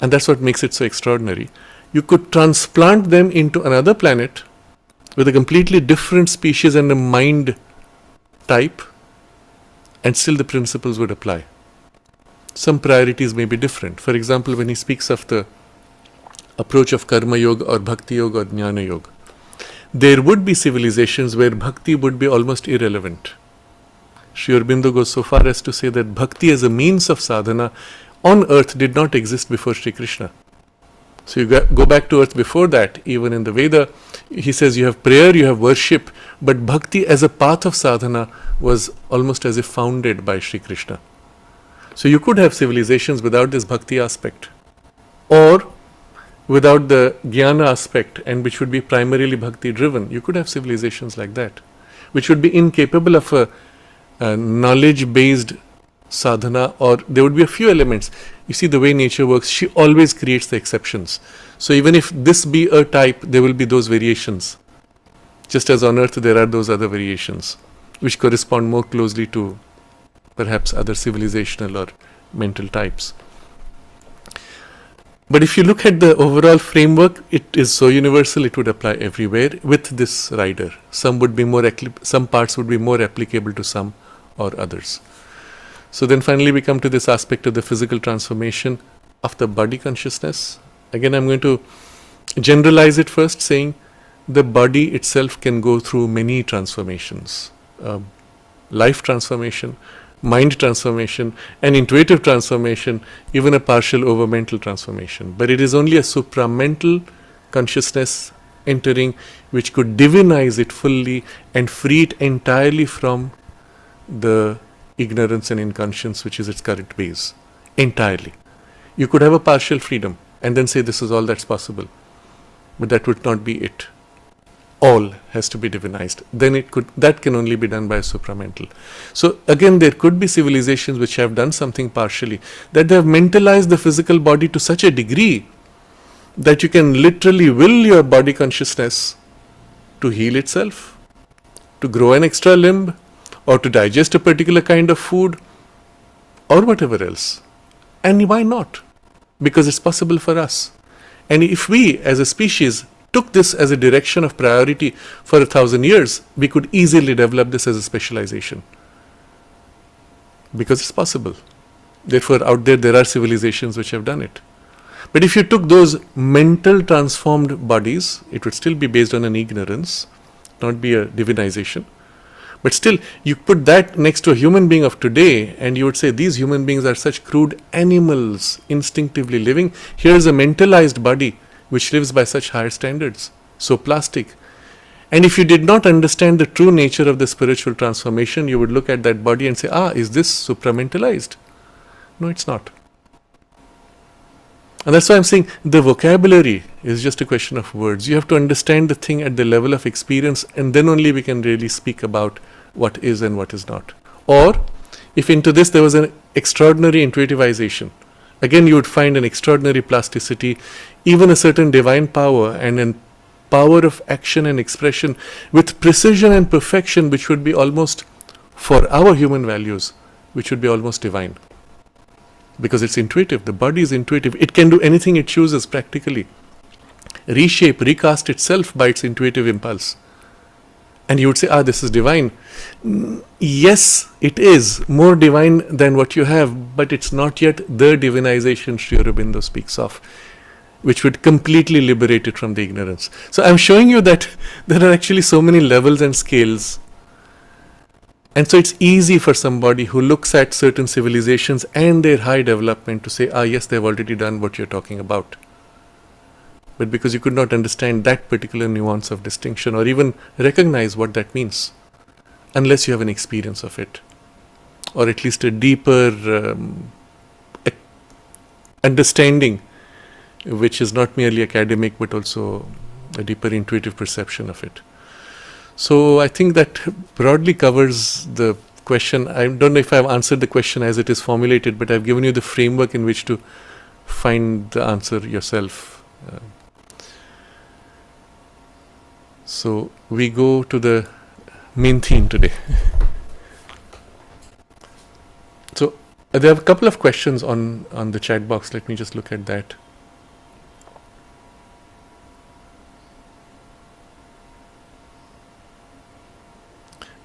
and that's what makes it so extraordinary. You could transplant them into another planet with a completely different species and a mind type, and still the principles would apply. Some priorities may be different. For example, when he speaks of the approach of Karma Yoga or Bhakti Yoga or Jnana Yoga, there would be civilizations where Bhakti would be almost irrelevant. Sri Aurobindo goes so far as to say that Bhakti as a means of sadhana on earth did not exist before Sri Krishna. So you go back to earth before that, even in the Veda, he says you have prayer, you have worship, but Bhakti as a path of sadhana was almost as if founded by Sri Krishna. So you could have civilizations without this Bhakti aspect, or without the Jnana aspect, and which would be primarily Bhakti driven. You could have civilizations like that, which would be incapable of a knowledge based sadhana, or there would be a few elements. You see the way nature works, she always creates the exceptions. So even if this be a type, there will be those variations. Just as on earth there are those other variations, which correspond more closely to perhaps other civilizational or mental types. But if you look at the overall framework, it is so universal, it would apply everywhere with this rider. Some parts would be more applicable to some or others. So then finally we come to this aspect of the physical transformation of the body consciousness. Again, I'm going to generalize it first, saying the body itself can go through many transformations. Life transformation, mind transformation, an intuitive transformation, even a partial over mental transformation. But it is only a supramental consciousness entering which could divinize it fully and free it entirely from the ignorance and inconscience which is its current base. Entirely. You could have a partial freedom and then say this is all that's possible. But that would not be it. All has to be divinized. Then that can only be done by a supramental. So again, there could be civilizations which have done something partially, that they have mentalized the physical body to such a degree that you can literally will your body consciousness to heal itself, to grow an extra limb, or to digest a particular kind of food, or whatever else. And why not? Because it's possible for us. And if we as a species took this as a direction of priority for 1,000 years, we could easily develop this as a specialization. Because it's possible. Therefore, out there are civilizations which have done it. But if you took those mental transformed bodies, it would still be based on an ignorance, not be a divinization. But still, you put that next to a human being of today, and you would say these human beings are such crude animals, instinctively living. Here's a mentalized body which lives by such higher standards, so plastic. And if you did not understand the true nature of the spiritual transformation, you would look at that body and say, is this supramentalized? No, it's not. And that's why I'm saying the vocabulary is just a question of words. You have to understand the thing at the level of experience, and then only we can really speak about what is and what is not. Or, if into this there was an extraordinary intuitivization, again you would find an extraordinary plasticity, even a certain divine power and a power of action and expression with precision and perfection, which would be almost, for our human values, which would be almost divine. Because it's intuitive, the body is intuitive, it can do anything it chooses practically, reshape, recast itself by its intuitive impulse. And you would say, this is divine. Yes, it is more divine than what you have, but it's not yet the divinization Sri Aurobindo speaks of, which would completely liberate it from the ignorance. So I'm showing you that there are actually so many levels and scales. And so it's easy for somebody who looks at certain civilizations and their high development to say, yes, they've already done what you're talking about. But because you could not understand that particular nuance of distinction or even recognize what that means, unless you have an experience of it, or at least a deeper understanding, which is not merely academic but also a deeper intuitive perception of it. So I think that broadly covers the question. I don't know if I've answered the question as it is formulated, but I've given you the framework in which to find the answer yourself. So we go to the main theme today. So there are a couple of questions on the chat box. Let me just look at that.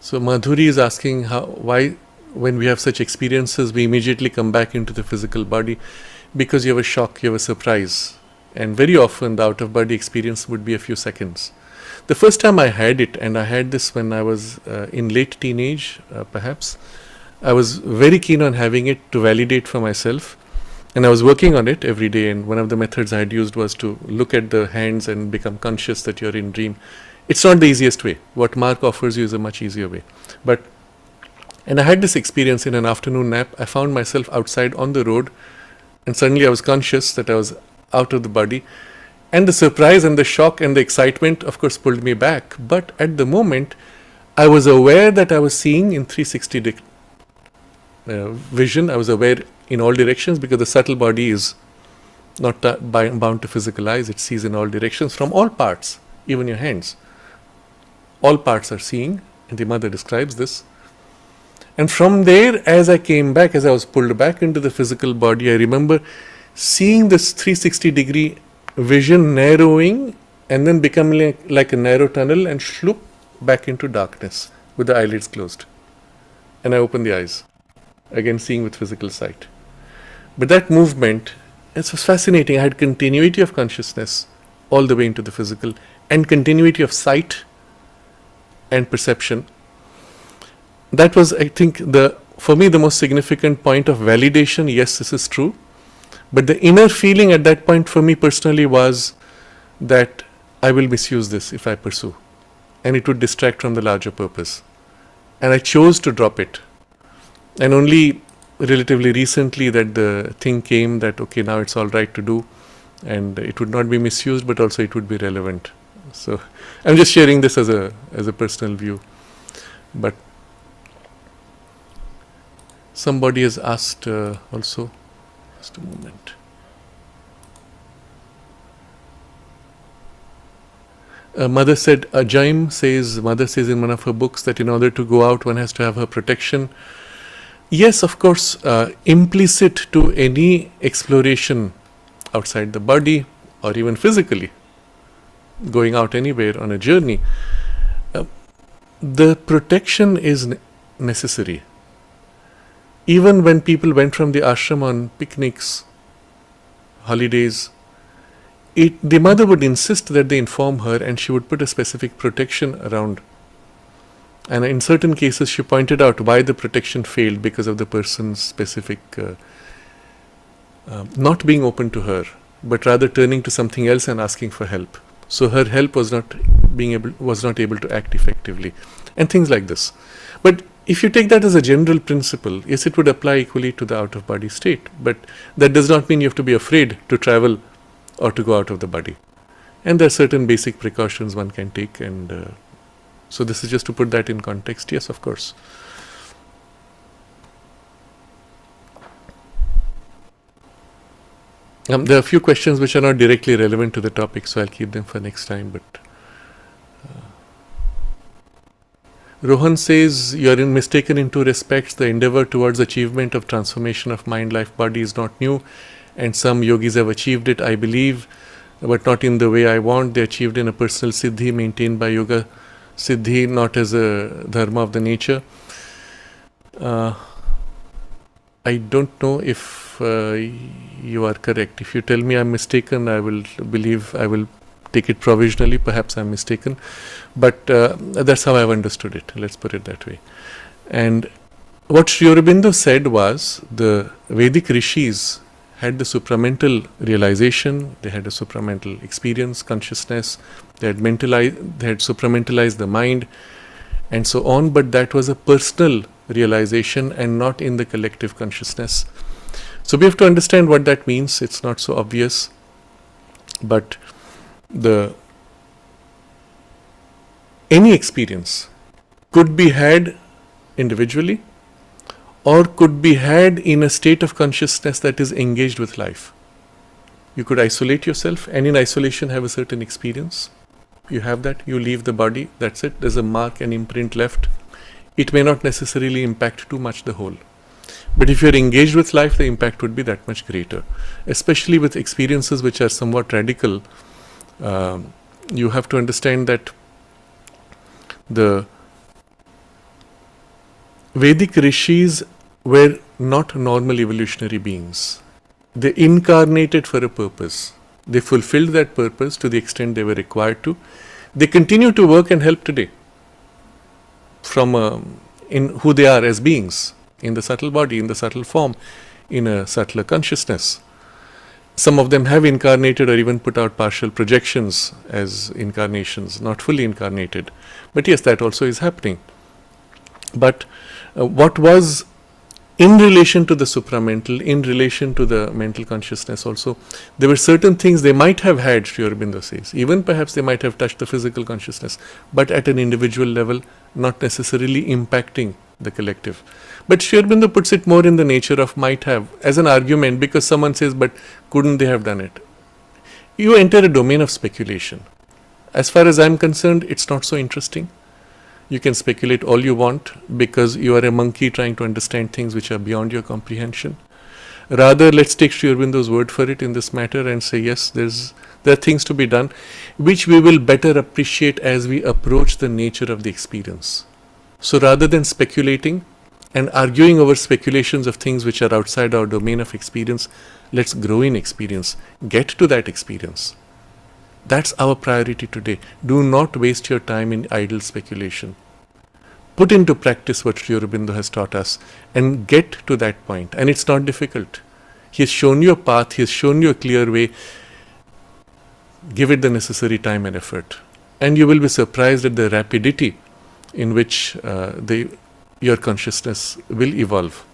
So Madhuri is asking why when we have such experiences we immediately come back into the physical body. Because you have a shock, you have a surprise, and very often the out of body experience would be a few seconds. The first time I had it, and I had this when I was in late teenage perhaps, I was very keen on having it to validate for myself, and I was working on it every day. And one of the methods I had used was to look at the hands and become conscious that you're in dream. It's not the easiest way. What Mark offers you is a much easier way. And I had this experience in an afternoon nap. I found myself outside on the road, and suddenly I was conscious that I was out of the body. And the surprise and the shock and the excitement, of course, pulled me back. But at the moment, I was aware that I was seeing in 360 vision. I was aware in all directions because the subtle body is not bound to physical eyes. It sees in all directions from all parts, even your hands. All parts are seeing, and the mother describes this. And from there, as I came back, as I was pulled back into the physical body, I remember seeing this 360-degree vision narrowing and then becoming like a narrow tunnel and shloop back into darkness with the eyelids closed. And I opened the eyes, again seeing with physical sight. But that movement, it was fascinating. I had continuity of consciousness all the way into the physical and continuity of sight and perception. That was, I think, for me the most significant point of validation. Yes, this is true. But the inner feeling at that point for me personally was that I will misuse this if I pursue, and it would distract from the larger purpose. And I chose to drop it. And only relatively recently that the thing came that, okay, now it's all right to do, and it would not be misused, but also it would be relevant. So I'm just sharing this as a personal view. But somebody has asked also, just a moment. Mother says in one of her books that in order to go out one has to have her protection. Yes, of course, implicit to any exploration outside the body or even physically, going out anywhere on a journey, the protection is necessary. Even when people went from the ashram on picnics, holidays, the mother would insist that they inform her, and she would put a specific protection around. And in certain cases she pointed out why the protection failed, because of the person's specific not being open to her. but rather turning to something else and asking for help. So her help was not able to act effectively, and things like this. But if you take that as a general principle, yes, it would apply equally to the out of body state, but that does not mean you have to be afraid to travel or to go out of the body. And there are certain basic precautions one can take, and so this is just to put that in context. Yes, of course. There are a few questions which are not directly relevant to the topic, so I'll keep them for next time. But Rohan says, you are mistaken in two respects. The endeavor towards achievement of transformation of mind, life, body is not new, and some yogis have achieved it, I believe, but not in the way I want. They achieved in a personal siddhi maintained by yoga siddhi, not as a dharma of the nature. I don't know if you are correct. If you tell me I'm mistaken, I will take it provisionally. Perhaps I'm mistaken, but that's how I've understood it. Let's put it that way. And what Sri Aurobindo said was the Vedic rishis had the supramental realization, they had a supramental experience, consciousness, they had supramentalized the mind, and so on, but that was a personal realization and not in the collective consciousness. So we have to understand what that means. It's not so obvious, but any experience could be had individually or could be had in a state of consciousness that is engaged with life. You could isolate yourself and in isolation have a certain experience. You have that, you leave the body, that's it. There's a mark, an imprint left. It may not necessarily impact too much the whole. But if you're engaged with life, the impact would be that much greater. Especially with experiences which are somewhat radical, you have to understand that the Vedic rishis were not normal evolutionary beings. They incarnated for a purpose. They fulfilled that purpose to the extent they were required to. They continue to work and help today from in who they are as beings, in the subtle body, in the subtle form, in a subtler consciousness. Some of them have incarnated or even put out partial projections as incarnations, not fully incarnated. But yes, that also is happening. But what was in relation to the supramental, in relation to the mental consciousness also, there were certain things they might have had, Sri Aurobindo says. Even perhaps they might have touched the physical consciousness, but at an individual level, not necessarily impacting the collective. But Sri Aurobindo puts it more in the nature of might have, as an argument, because someone says, but couldn't they have done it? You enter a domain of speculation. As far as I'm concerned, it's not so interesting. You can speculate all you want because you are a monkey trying to understand things which are beyond your comprehension. Rather, let's take Sri Aurobindo's word for it in this matter and say, yes, there are things to be done which we will better appreciate as we approach the nature of the experience. So rather than speculating and arguing over speculations of things which are outside our domain of experience, let's grow in experience, get to that experience. That's our priority today. Do not waste your time in idle speculation. Put into practice what Sri Aurobindo has taught us and get to that point. And it's not difficult. He has shown you a path, he has shown you a clear way. Give it the necessary time and effort. And you will be surprised at the rapidity in which your consciousness will evolve.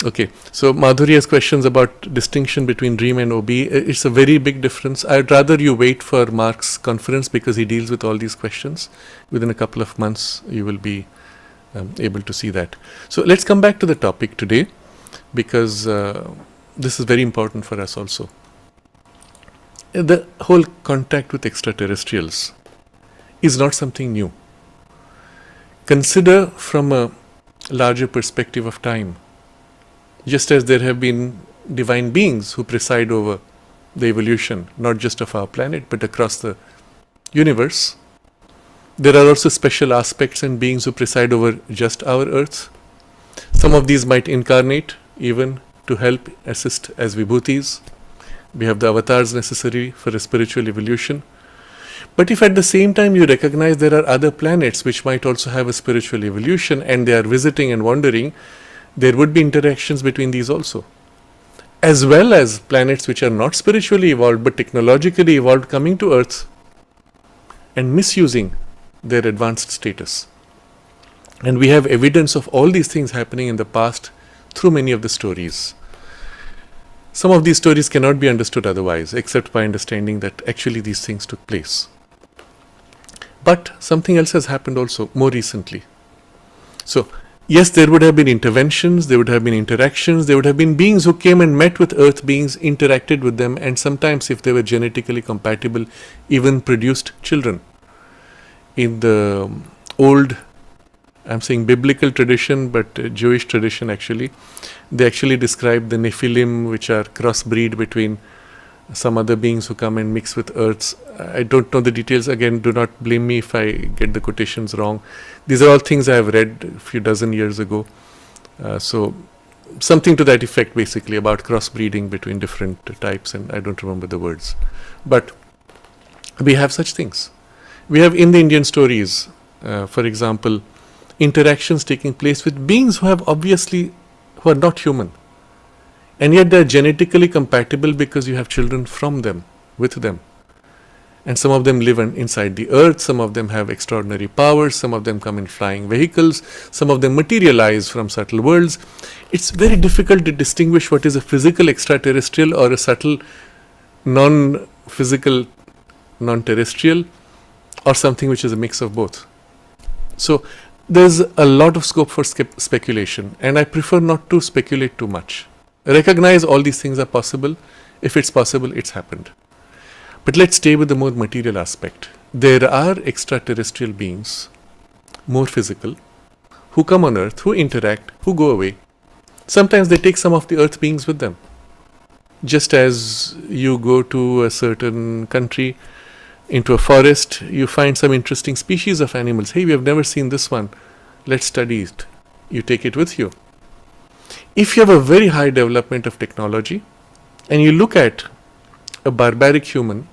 Okay, so Madhuri has questions about distinction between dream and OB. It's a very big difference. I'd rather you wait for Mark's conference because he deals with all these questions. Within a couple of months, you will be able to see that. So let's come back to the topic today because this is very important for us also. The whole contact with extraterrestrials is not something new. Consider from a larger perspective of time. Just as there have been divine beings who preside over the evolution, not just of our planet, but across the universe, there are also special aspects and beings who preside over just our earth. Some of these might incarnate even to help assist as vibhutis. We have the avatars necessary for a spiritual evolution. But if at the same time you recognize there are other planets which might also have a spiritual evolution and they are visiting and wandering, there would be interactions between these also. as well as planets which are not spiritually evolved but technologically evolved coming to Earth and misusing their advanced status. And we have evidence of all these things happening in the past through many of the stories. Some of these stories cannot be understood otherwise, except by understanding that actually these things took place. But something else has happened also more recently. So, yes, there would have been interventions, there would have been interactions, there would have been beings who came and met with Earth beings, interacted with them, and sometimes, if they were genetically compatible, even produced children. In the old, I'm saying biblical tradition, but Jewish tradition actually, they actually describe the Nephilim, which are crossbreed between some other beings who come and mix with Earths. I don't know the details. Again, do not blame me if I get the quotations wrong. These are all things I have read a few dozen years ago. So something to that effect, basically, about crossbreeding between different types, and I don't remember the words. But we have such things. We have in the Indian stories, for example, interactions taking place with beings who are not human. And yet they are genetically compatible because you have children from them, with them. And some of them live inside the earth, some of them have extraordinary powers, some of them come in flying vehicles, some of them materialize from subtle worlds. It's very difficult to distinguish what is a physical extraterrestrial or a subtle non-physical non-terrestrial, or something which is a mix of both. So there's a lot of scope for speculation, and I prefer not to speculate too much. Recognize all these things are possible. If it's possible, it's happened. But let's stay with the more material aspect. There are extraterrestrial beings, more physical, who come on Earth, who interact, who go away. Sometimes they take some of the Earth beings with them. Just as you go to a certain country, into a forest, you find some interesting species of animals. Hey, we have never seen this one. Let's study it. You take it with you. If you have a very high development of technology and you look at a barbaric human,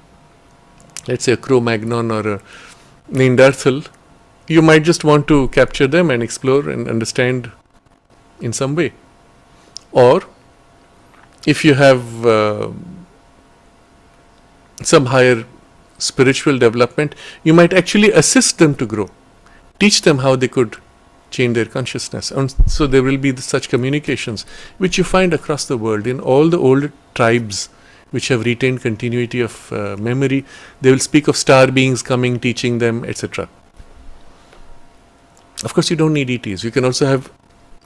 let's say a Cro-Magnon or a Neanderthal, you might just want to capture them and explore and understand in some way. Or if you have some higher spiritual development, you might actually assist them to grow, teach them how they could change their consciousness. And so there will be such communications which you find across the world in all the old tribes which have retained continuity of memory. They will speak of star beings coming, teaching them, etc. Of course, you don't need ETs. You can also have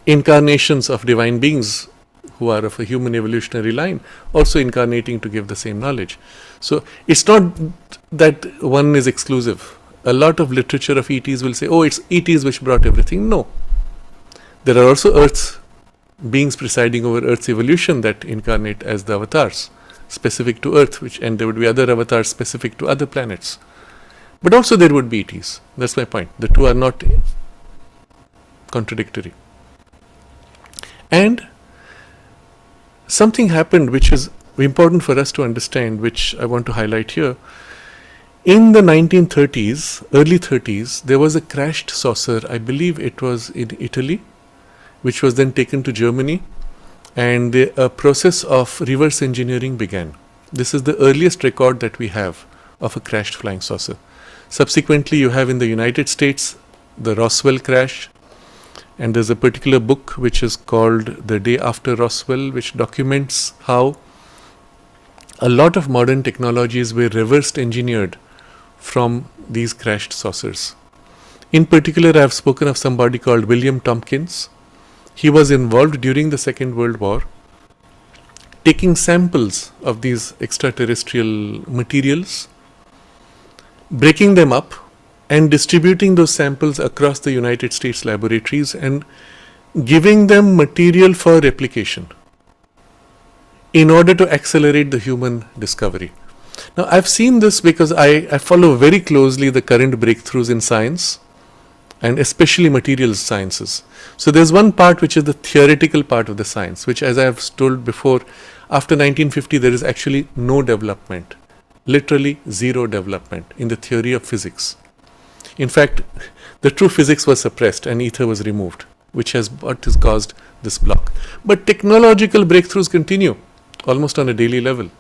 incarnations of divine beings who are of a human evolutionary line, also incarnating to give the same knowledge. So it's not that one is exclusive. A lot of literature of ETs will say, oh, it's ETs which brought everything. No. There are also Earth's beings presiding over Earth's evolution that incarnate as the avatars specific to Earth, and there would be other avatars specific to other planets. But also there would be ETs. That's my point. The two are not contradictory. And something happened which is important for us to understand, which I want to highlight here. In the 1930s, early 30s, there was a crashed saucer, I believe it was in Italy, which was then taken to Germany, and a process of reverse engineering began. This is the earliest record that we have of a crashed flying saucer. Subsequently, you have in the United States the Roswell crash, and there's a particular book which is called The Day After Roswell, which documents how a lot of modern technologies were reversed engineered from these crashed saucers. In particular, I have spoken of somebody called William Tompkins. He was involved during the Second World War, taking samples of these extraterrestrial materials, breaking them up, and distributing those samples across the United States laboratories and giving them material for replication in order to accelerate the human discovery. Now, I've seen this because I follow very closely the current breakthroughs in science, and especially materials sciences. So there's one part which is the theoretical part of the science, which, as I have told before, after 1950 there is actually no development, literally zero development in the theory of physics. In fact, the true physics was suppressed and ether was removed, which has caused this block. But technological breakthroughs continue. almost on a daily level.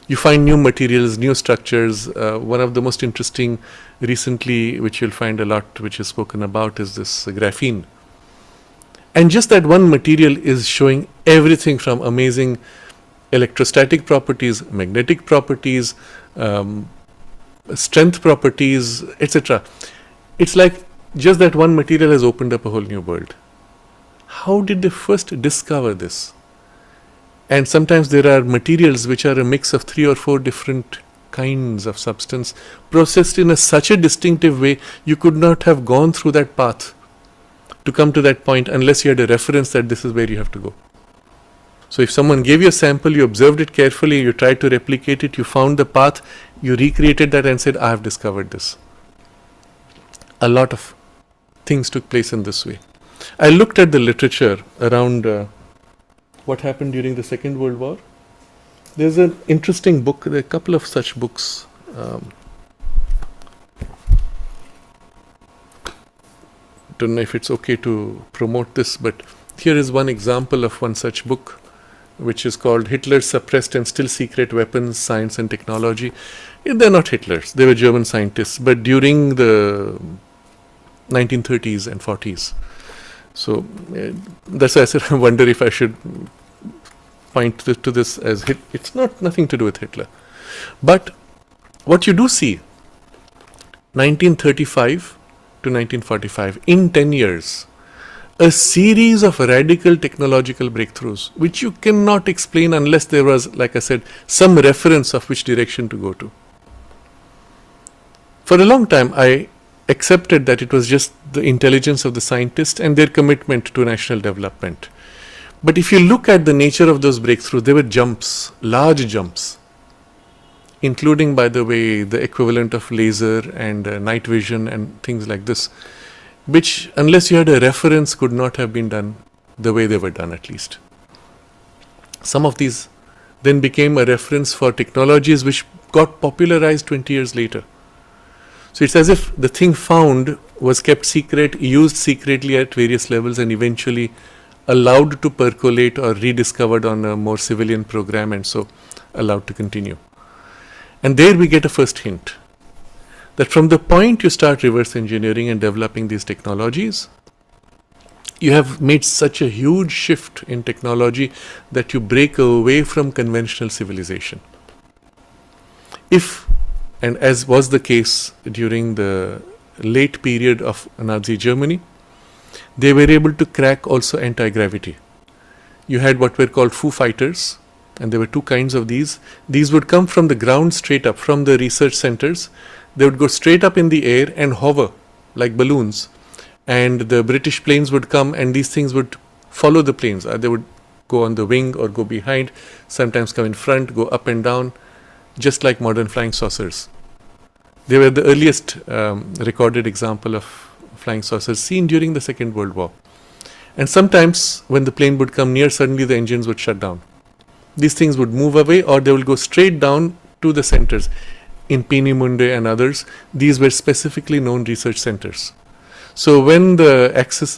You find new materials, new structures. One of the most interesting recently, which you'll find a lot, which is spoken about, is this graphene. And just that one material is showing everything from amazing electrostatic properties, magnetic properties, strength properties, etc. It's like just that one material has opened up a whole new world. How did they first discover this? And sometimes there are materials which are a mix of 3 or 4 different kinds of substance processed in such a distinctive way, you could not have gone through that path to come to that point unless you had a reference that this is where you have to go. So if someone gave you a sample, you observed it carefully, you tried to replicate it, you found the path, you recreated that and said, I have discovered this. A lot of things took place in this way. I looked at the literature around what happened during the Second World War. There's an interesting book, there are a couple of such books. Don't know if it's okay to promote this, but here is one example of one such book, which is called Hitler's Suppressed and Still Secret Weapons, Science and Technology. They're not Hitlers, they were German scientists, but during the 1930s and 40s. So that's why I said I wonder if I should point to this as it's nothing to do with Hitler. But what you do see, 1935 to 1945, in 10 years, a series of radical technological breakthroughs, which you cannot explain unless there was, like I said, some reference of which direction to go to. For a long time, I accepted that it was just the intelligence of the scientists and their commitment to national development. But if you look at the nature of those breakthroughs, there were jumps, large jumps, including, by the way, the equivalent of laser and night vision and things like this, which, unless you had a reference, could not have been done the way they were done, at least. Some of these then became a reference for technologies which got popularized 20 years later. So it's as if the thing found was kept secret, used secretly at various levels, and eventually allowed to percolate or rediscovered on a more civilian program, and so allowed to continue. And there we get a first hint that from the point you start reverse engineering and developing these technologies, you have made such a huge shift in technology that you break away from conventional civilization. If, and as was the case during the late period of Nazi Germany, they were able to crack also anti-gravity. You had what were called Foo Fighters, and there were 2 kinds of these. These would come from the ground straight up, from the research centers. They would go straight up in the air and hover like balloons. And the British planes would come and these things would follow the planes. They would go on the wing or go behind, sometimes come in front, go up and down, just like modern flying saucers. They were the earliest recorded example of flying saucers seen during the Second World War. And sometimes when the plane would come near, suddenly the engines would shut down. These things would move away or they will go straight down to the centers. In Peenemünde and others, these were specifically known research centers. So when the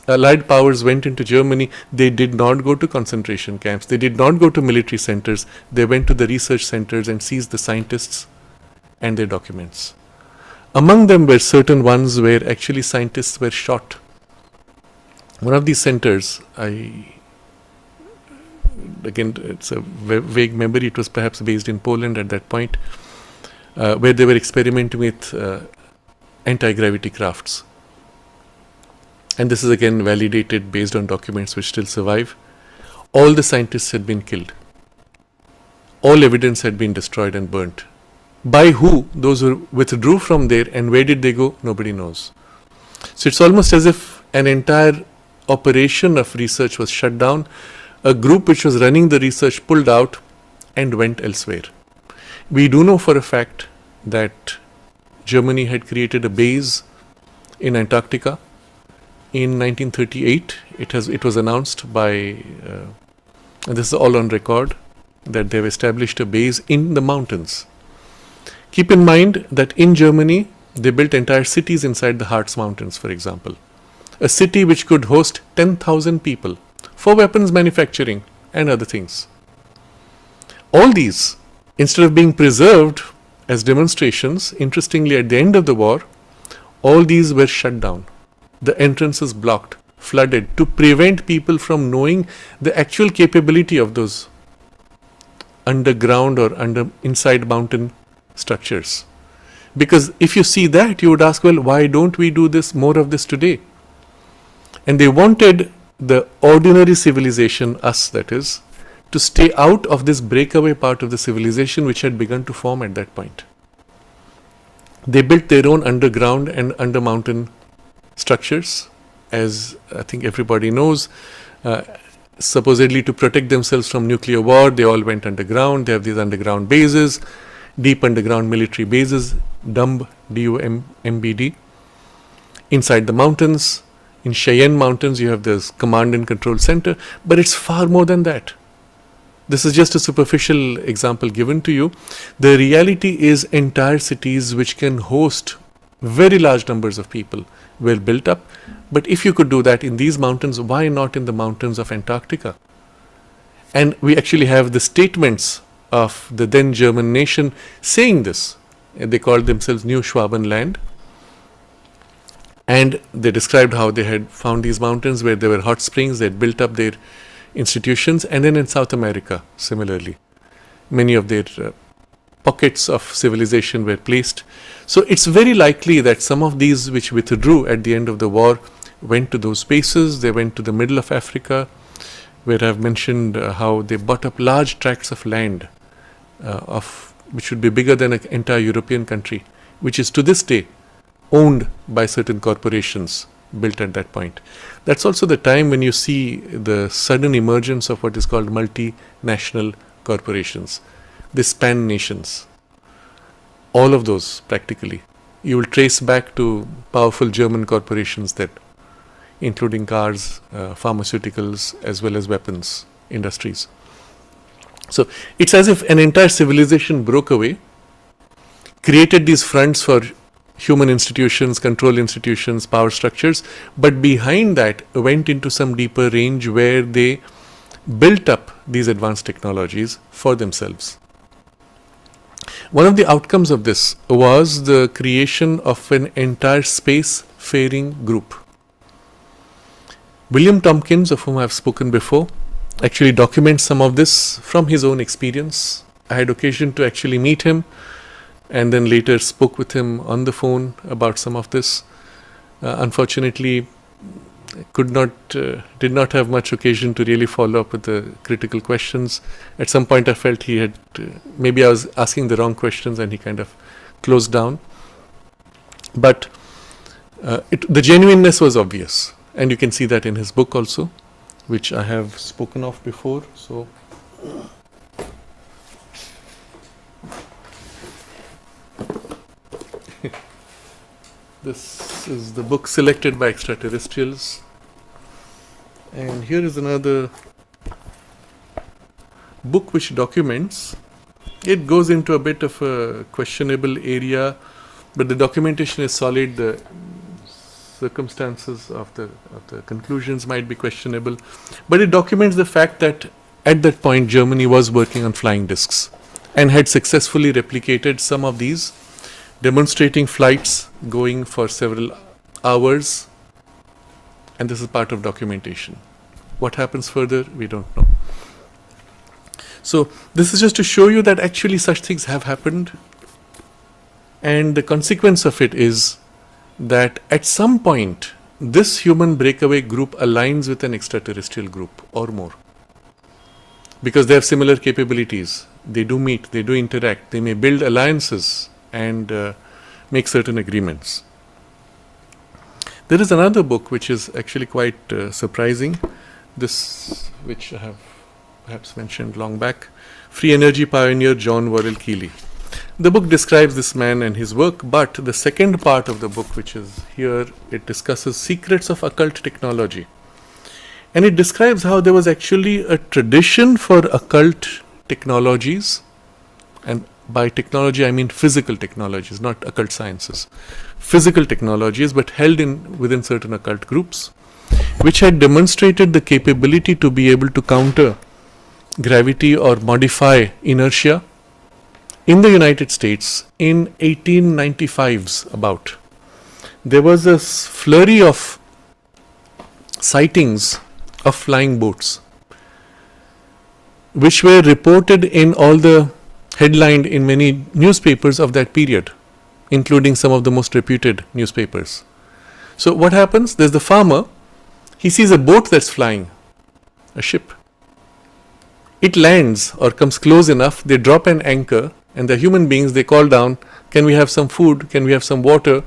Allied powers went into Germany, they did not go to concentration camps. They did not go to military centers. They went to the research centers and seized the scientists and their documents. Among them were certain ones where actually scientists were shot. One of these centers, again, it's a vague memory, it was perhaps based in Poland at that point, where they were experimenting with anti-gravity crafts. And this is again validated based on documents which still survive. All the scientists had been killed. All evidence had been destroyed and burnt. By who? Those who withdrew from there, and where did they go? Nobody knows. So it's almost as if an entire operation of research was shut down. A group which was running the research pulled out and went elsewhere. We do know for a fact that Germany had created a base in Antarctica. In 1938, it was announced by, and this is all on record, that they've established a base in the mountains. Keep in mind that in Germany, they built entire cities inside the Harz Mountains, for example. A city which could host 10,000 people for weapons manufacturing and other things. All these, instead of being preserved as demonstrations, interestingly, at the end of the war, all these were shut down. The entrances blocked, flooded, to prevent people from knowing the actual capability of those underground or inside mountain structures. Because if you see that, you would ask, well, why don't we do this, more of this today? And they wanted the ordinary civilization, us that is, to stay out of this breakaway part of the civilization which had begun to form at that point. They built their own underground and under mountain structures, as I think everybody knows. Supposedly to protect themselves from nuclear war, they all went underground. They have these underground bases, deep underground military bases, DUMBD, inside the mountains. In Cheyenne Mountains, you have this command and control center, but it's far more than that. This is just a superficial example given to you. The reality is entire cities which can host very large numbers of people were built up. But if you could do that in these mountains, why not in the mountains of Antarctica? And we actually have the statements of the then German nation saying this. They called themselves New Schwabenland. And they described how they had found these mountains where there were hot springs. They had built up their institutions. And then in South America, similarly, many of their pockets of civilization were placed. So it's very likely that some of these which withdrew at the end of the war went to those spaces. They went to the middle of Africa, where I've mentioned how they bought up large tracts of land, which would be bigger than an entire European country, which is to this day owned by certain corporations built at that point. That's also the time when you see the sudden emergence of what is called multinational corporations. They span nations. All of those, practically, you will trace back to powerful German corporations that, including cars, pharmaceuticals, as well as weapons industries. So it's as if an entire civilization broke away, created these fronts for human institutions, control institutions, power structures, but behind that went into some deeper range where they built up these advanced technologies for themselves. One of the outcomes of this was the creation of an entire space-faring group. William Tompkins, of whom I have spoken before, actually documents some of this from his own experience. I had occasion to actually meet him and then later spoke with him on the phone about some of this. Unfortunately, did not have much occasion to really follow up with the critical questions. At some point I felt he had, maybe I was asking the wrong questions and he kind of closed down. But the genuineness was obvious, and you can see that in his book also, which I have spoken of before. So this is the book selected by extraterrestrials. And here is another book which documents. It goes into a bit of a questionable area, but the documentation is solid. The circumstances of the conclusions might be questionable, but it documents the fact that at that point Germany was working on flying discs and had successfully replicated some of these, demonstrating flights going for several hours, and this is part of documentation. What happens further, we don't know. So this is just to show you that actually such things have happened, and the consequence of it is that at some point this human breakaway group aligns with an extraterrestrial group or more, because they have similar capabilities. They do meet, they do interact, they may build alliances and make certain agreements. There is another book which is actually quite surprising, this which I have perhaps mentioned long back, Free Energy Pioneer John Worrell Keeley. The book describes this man and his work, but the second part of the book, which is here, it discusses secrets of occult technology. And it describes how there was actually a tradition for occult technologies, and by technology I mean physical technologies, not occult sciences. Physical technologies, but held within certain occult groups, which had demonstrated the capability to be able to counter gravity or modify inertia. In the United States, in 1895's about, there was a flurry of sightings of flying boats, which were reported in all the headlined in many newspapers of that period, including some of the most reputed newspapers. So what happens? There's the farmer, he sees a boat that's flying, a ship. It lands or comes close enough, they drop an anchor, and the human beings, they call down, can we have some food, can we have some water?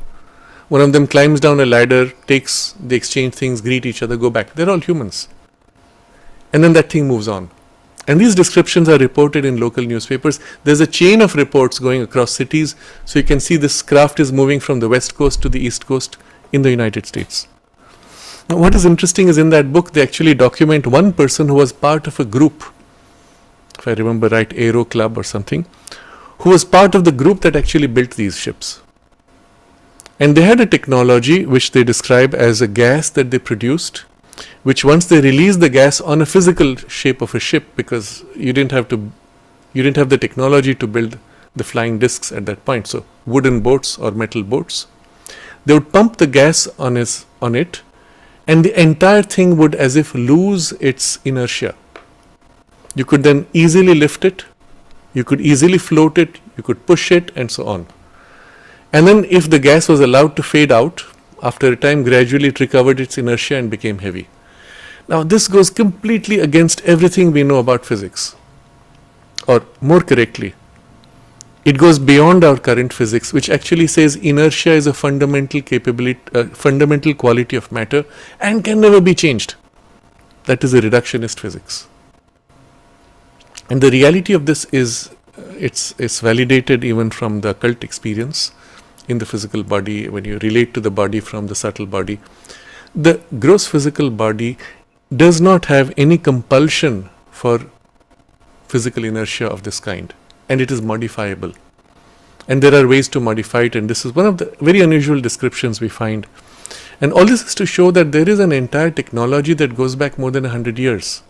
One of them climbs down a ladder, they exchange things, greet each other, go back. They're all humans. And then that thing moves on. And these descriptions are reported in local newspapers. There's a chain of reports going across cities, so you can see this craft is moving from the west coast to the east coast in the United States. Now, what is interesting is in that book, they actually document one person who was part of a group, if I remember right, Aero Club or something, who was part of the group that actually built these ships. And they had a technology which they describe as a gas that they produced, which once they released the gas on a physical shape of a ship, because you didn't have the technology to build the flying discs at that point, so wooden boats or metal boats, they would pump the gas on it, and the entire thing would as if lose its inertia. You could then easily lift it, you could easily float it, you could push it, and so on. And then if the gas was allowed to fade out, after a time gradually it recovered its inertia and became heavy. Now this goes completely against everything we know about physics. Or more correctly, it goes beyond our current physics, which actually says inertia is a fundamental quality of matter and can never be changed. That is a reductionist physics. And the reality of this is, it's validated even from the occult experience in the physical body, when you relate to the body from the subtle body. The gross physical body does not have any compulsion for physical inertia of this kind, and it is modifiable. And there are ways to modify it, and this is one of the very unusual descriptions we find. And all this is to show that there is an entire technology that goes back more than 100 years,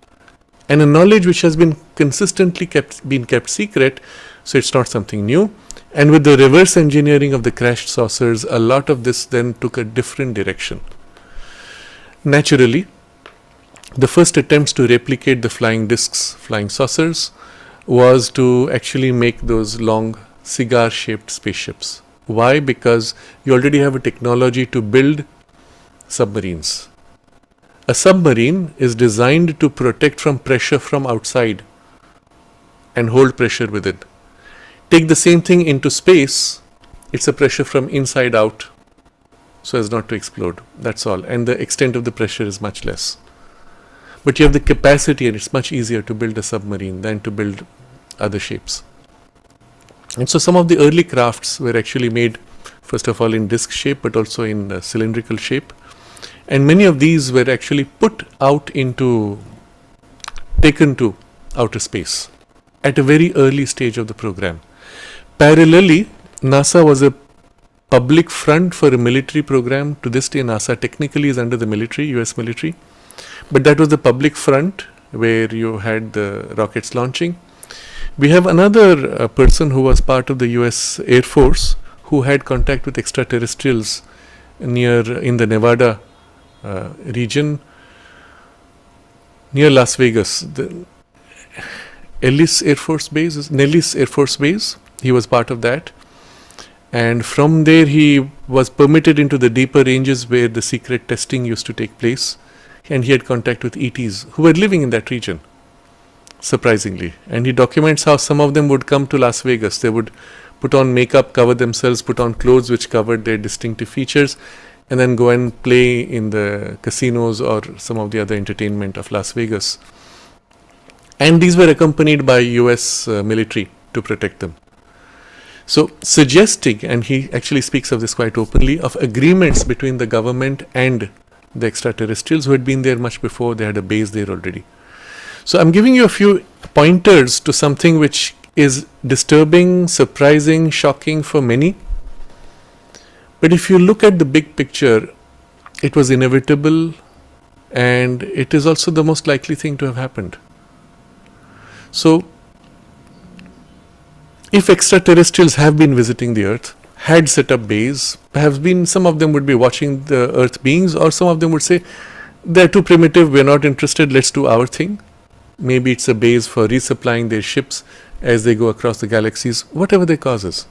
and a knowledge which has been consistently kept secret, so it's not something new. And with the reverse engineering of the crashed saucers, a lot of this then took a different direction. Naturally, the first attempts to replicate the flying discs, flying saucers, was to actually make those long cigar-shaped spaceships. Why? Because you already have a technology to build submarines. A submarine is designed to protect from pressure from outside and hold pressure within. Take the same thing into space, it's a pressure from inside out, so as not to explode. That's all. And the extent of the pressure is much less. But you have the capacity, and it's much easier to build a submarine than to build other shapes. And so some of the early crafts were actually made, first of all, in disc shape, but also in cylindrical shape. And many of these were actually taken to outer space at a very early stage of the program. Parallelly, NASA was a public front for a military program. To this day, NASA technically is under the military, US military. But that was the public front where you had the rockets launching. We have another person who was part of the US Air Force who had contact with extraterrestrials in the Nevada region near Las Vegas. The Nellis Air Force Base. He was part of that. And from there he was permitted into the deeper ranges where the secret testing used to take place. And he had contact with ETs who were living in that region, surprisingly. And he documents how some of them would come to Las Vegas. They would put on makeup, cover themselves, put on clothes which covered their distinctive features, and then go and play in the casinos or some of the other entertainment of Las Vegas. And these were accompanied by US military to protect them. So suggesting, and he actually speaks of this quite openly, of agreements between the government and the extraterrestrials who had been there much before. They had a base there already. So I'm giving you a few pointers to something which is disturbing, surprising, shocking for many. But if you look at the big picture, it was inevitable, and it is also the most likely thing to have happened. So, if extraterrestrials have been visiting the Earth, had set up base, perhaps been, some of them would be watching the Earth beings, or some of them would say, they're too primitive, we're not interested, let's do our thing. Maybe it's a base for resupplying their ships as they go across the galaxies, whatever their causes.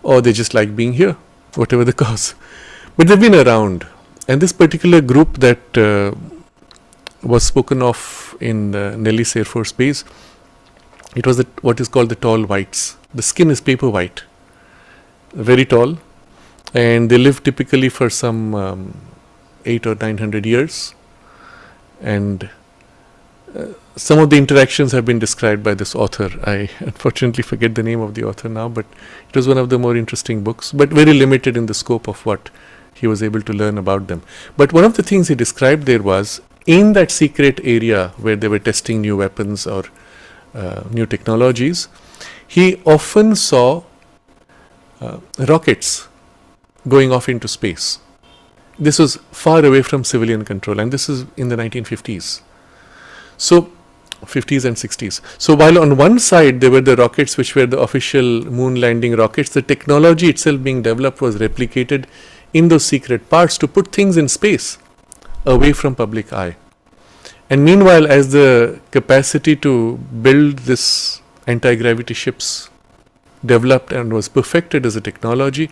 Or they just like being here, whatever the cause. But they've been around. And this particular group that was spoken of in Nellis Air Force Base, it was what is called the tall whites. The skin is paper white, very tall, and they live typically for some 800 or 900 years. And some of the interactions have been described by this author. I unfortunately forget the name of the author now, but it was one of the more interesting books, but very limited in the scope of what he was able to learn about them. But one of the things he described there was, in that secret area where they were testing new weapons or new technologies, he often saw rockets going off into space. This was far away from civilian control, and this is in the 1950s. So, 50s and 60s. So, while on one side there were the rockets which were the official moon landing rockets, the technology itself being developed was replicated in those secret parts to put things in space away from public eye. And meanwhile, as the capacity to build this anti-gravity ships developed and was perfected as a technology,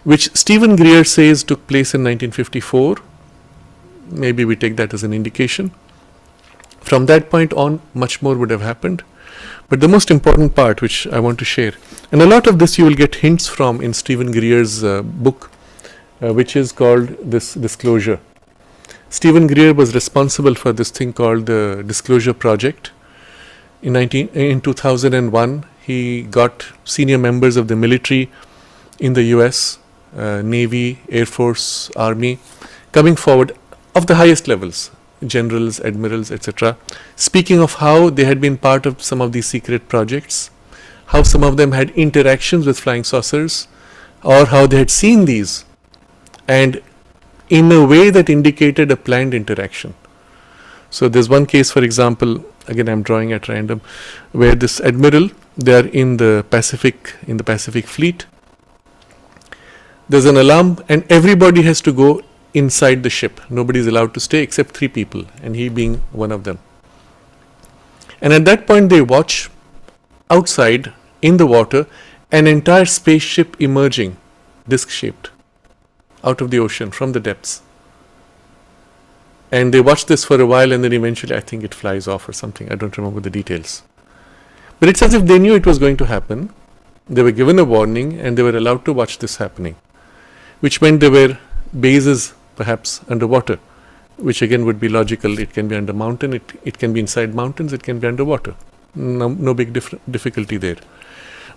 which Stephen Greer says took place in 1954, maybe we take that as an indication. From that point on, much more would have happened. But the most important part which I want to share, and a lot of this you will get hints from in Stephen Greer's book, which is called this Disclosure. Stephen Greer was responsible for this thing called the Disclosure Project. In 2001, he got senior members of the military in the US, Navy, Air Force, Army, coming forward of the highest levels, generals, admirals, etc., speaking of how they had been part of some of these secret projects, how some of them had interactions with flying saucers, or how they had seen these, and in a way that indicated a planned interaction. So there's one case, for example, again I'm drawing at random, where this admiral, they are in the Pacific fleet. There's an alarm and everybody has to go inside the ship. Nobody is allowed to stay except 3 people, and he being one of them. And at that point they watch outside in the water an entire spaceship emerging, disc-shaped, out of the ocean from the depths. And they watch this for a while, and then eventually I think it flies off or something. I don't remember the details. But it's as if they knew it was going to happen. They were given a warning and they were allowed to watch this happening, which meant there were bases perhaps underwater, which again would be logical. It can be under mountain, it can be inside mountains, it can be underwater. No big difficulty there.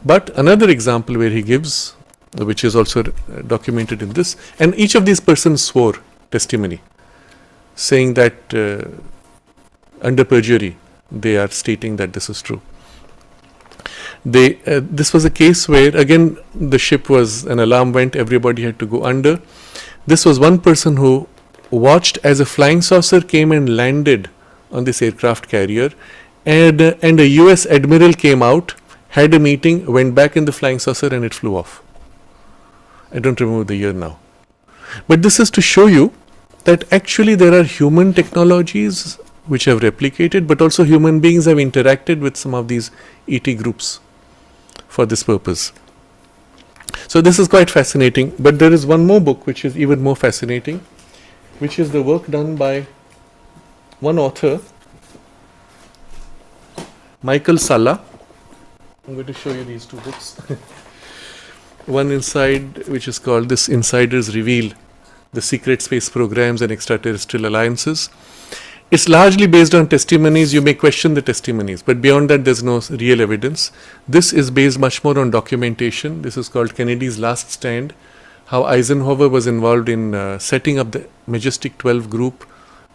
But another example where he gives, which is also documented in this, and each of these persons swore testimony, saying that under perjury they are stating that this is true. This was a case where again the ship was, an alarm went, everybody had to go under. This was one person who watched as a flying saucer came and landed on this aircraft carrier, and a US admiral came out, had a meeting, went back in the flying saucer, and it flew off. I don't remember the year now. But this is to show you that actually there are human technologies which have replicated, but also human beings have interacted with some of these ET groups for this purpose. So this is quite fascinating, but there is one more book which is even more fascinating, which is the work done by one author, Michael Salla. I'm going to show you these 2 books. One inside, which is called This Insiders Reveal, the Secret Space Programs and Extraterrestrial Alliances. It's largely based on testimonies. You may question the testimonies, but beyond that there's no real evidence. This is based much more on documentation. This is called Kennedy's Last Stand, how Eisenhower was involved in setting up the Majestic 12 group,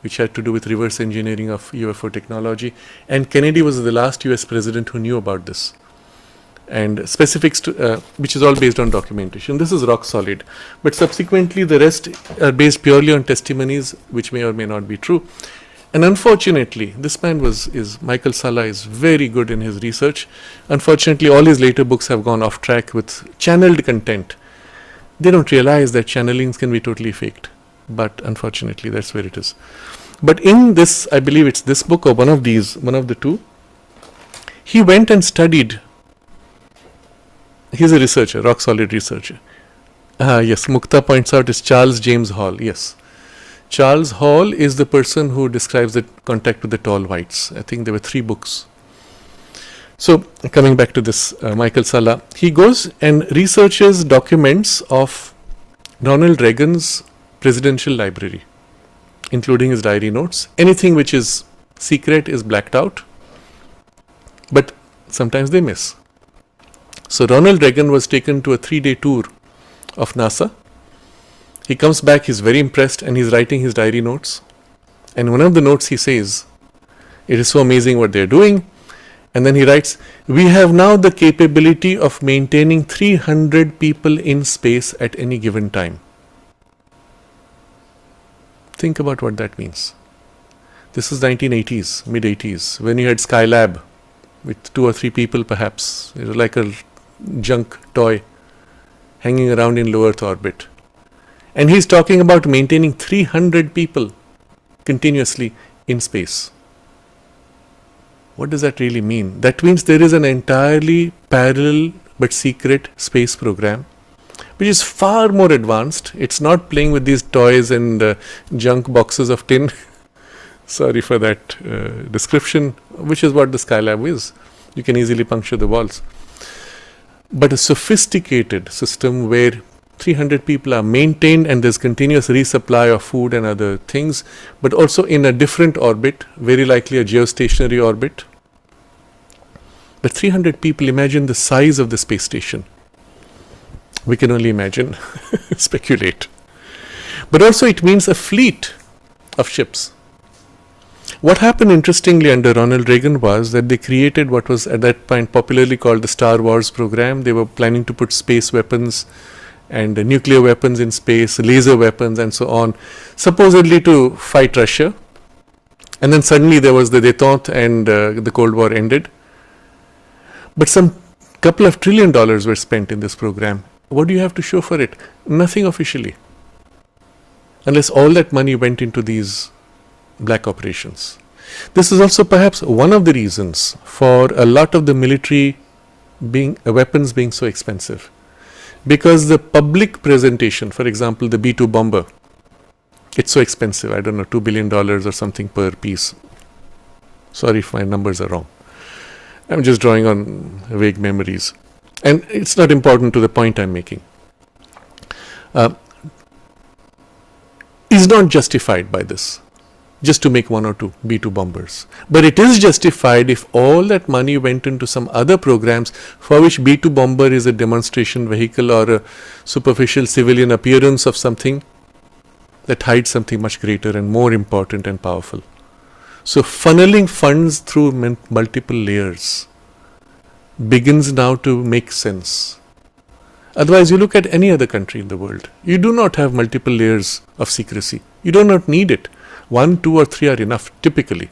which had to do with reverse engineering of UFO technology, and Kennedy was the last US president who knew about this. And specifics to, which is all based on documentation. This is rock solid, but subsequently the rest are based purely on testimonies which may or may not be true. And unfortunately, this man Michael Salla is very good in his research. Unfortunately, all his later books have gone off track with channeled content. They don't realize that channelings can be totally faked. But unfortunately, that's where it is. But in this, I believe it's this book or one of the two, he went and studied. He's a researcher, rock solid researcher. Yes, Mukta points out it's Charles James Hall. Yes. Charles Hall is the person who describes the contact with the tall whites. I think there were 3 books. So, coming back to this, Michael Salla, he goes and researches documents of Ronald Reagan's presidential library, including his diary notes. Anything which is secret is blacked out, but sometimes they miss. So, Ronald Reagan was taken to a 3-day tour of NASA. He comes back, he's very impressed, and he's writing his diary notes. And one of the notes he says, it is so amazing what they're doing. And then he writes, we have now the capability of maintaining 300 people in space at any given time. Think about what that means. This is 1980s, mid-80s, when you had Skylab with 2 or 3 people perhaps. It was like a junk toy hanging around in low Earth orbit. And he's talking about maintaining 300 people continuously in space. What does that really mean? That means there is an entirely parallel but secret space program which is far more advanced. It's not playing with these toys and junk boxes of tin. Sorry for that description, which is what the Skylab is. You can easily puncture the walls. But a sophisticated system where 300 people are maintained and there's continuous resupply of food and other things, but also in a different orbit, very likely a geostationary orbit. But 300 people, imagine the size of the space station. We can only imagine, speculate. But also it means a fleet of ships. What happened interestingly under Ronald Reagan was that they created what was at that point popularly called the Star Wars program. They were planning to put space weapons and nuclear weapons in space, laser weapons and so on, supposedly to fight Russia. And then suddenly there was the détente and the Cold War ended. But some couple of $1 trillion were spent in this program. What do you have to show for it? Nothing officially. Unless all that money went into these black operations. This is also perhaps one of the reasons for a lot of the military weapons being so expensive. Because the public presentation, for example, the B-2 bomber, it's so expensive. I don't know, $2 billion or something per piece. Sorry if my numbers are wrong. I'm just drawing on vague memories. And it's not important to the point I'm making. Is not justified by this, just to make 1 or 2 B-2 bombers. But it is justified if all that money went into some other programs for which B-2 bomber is a demonstration vehicle or a superficial civilian appearance of something that hides something much greater and more important and powerful. So funneling funds through multiple layers begins now to make sense. Otherwise, you look at any other country in the world. You do not have multiple layers of secrecy. You do not need it. 1, 2 or 3 are enough, typically.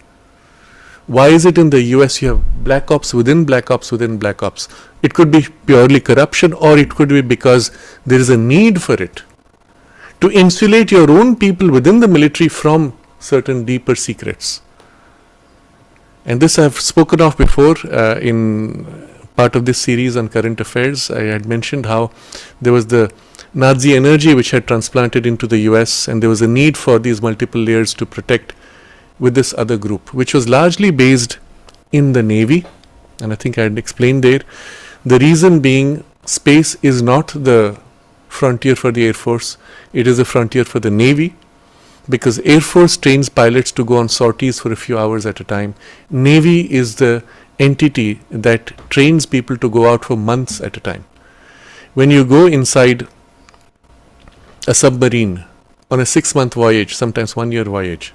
Why is it in the US you have black ops within black ops within black ops? It could be purely corruption, or it could be because there is a need for it to insulate your own people within the military from certain deeper secrets. And this I have spoken of before in part of this series on current affairs. I had mentioned how there was the Nazi energy which had transplanted into the US, and there was a need for these multiple layers to protect with this other group, which was largely based in the Navy. And I think I had explained there. The reason being, space is not the frontier for the Air Force, it is a frontier for the Navy, because Air Force trains pilots to go on sorties for a few hours at a time. Navy is the entity that trains people to go out for months at a time. When you go inside a submarine on a 6-month voyage, sometimes 1-year voyage,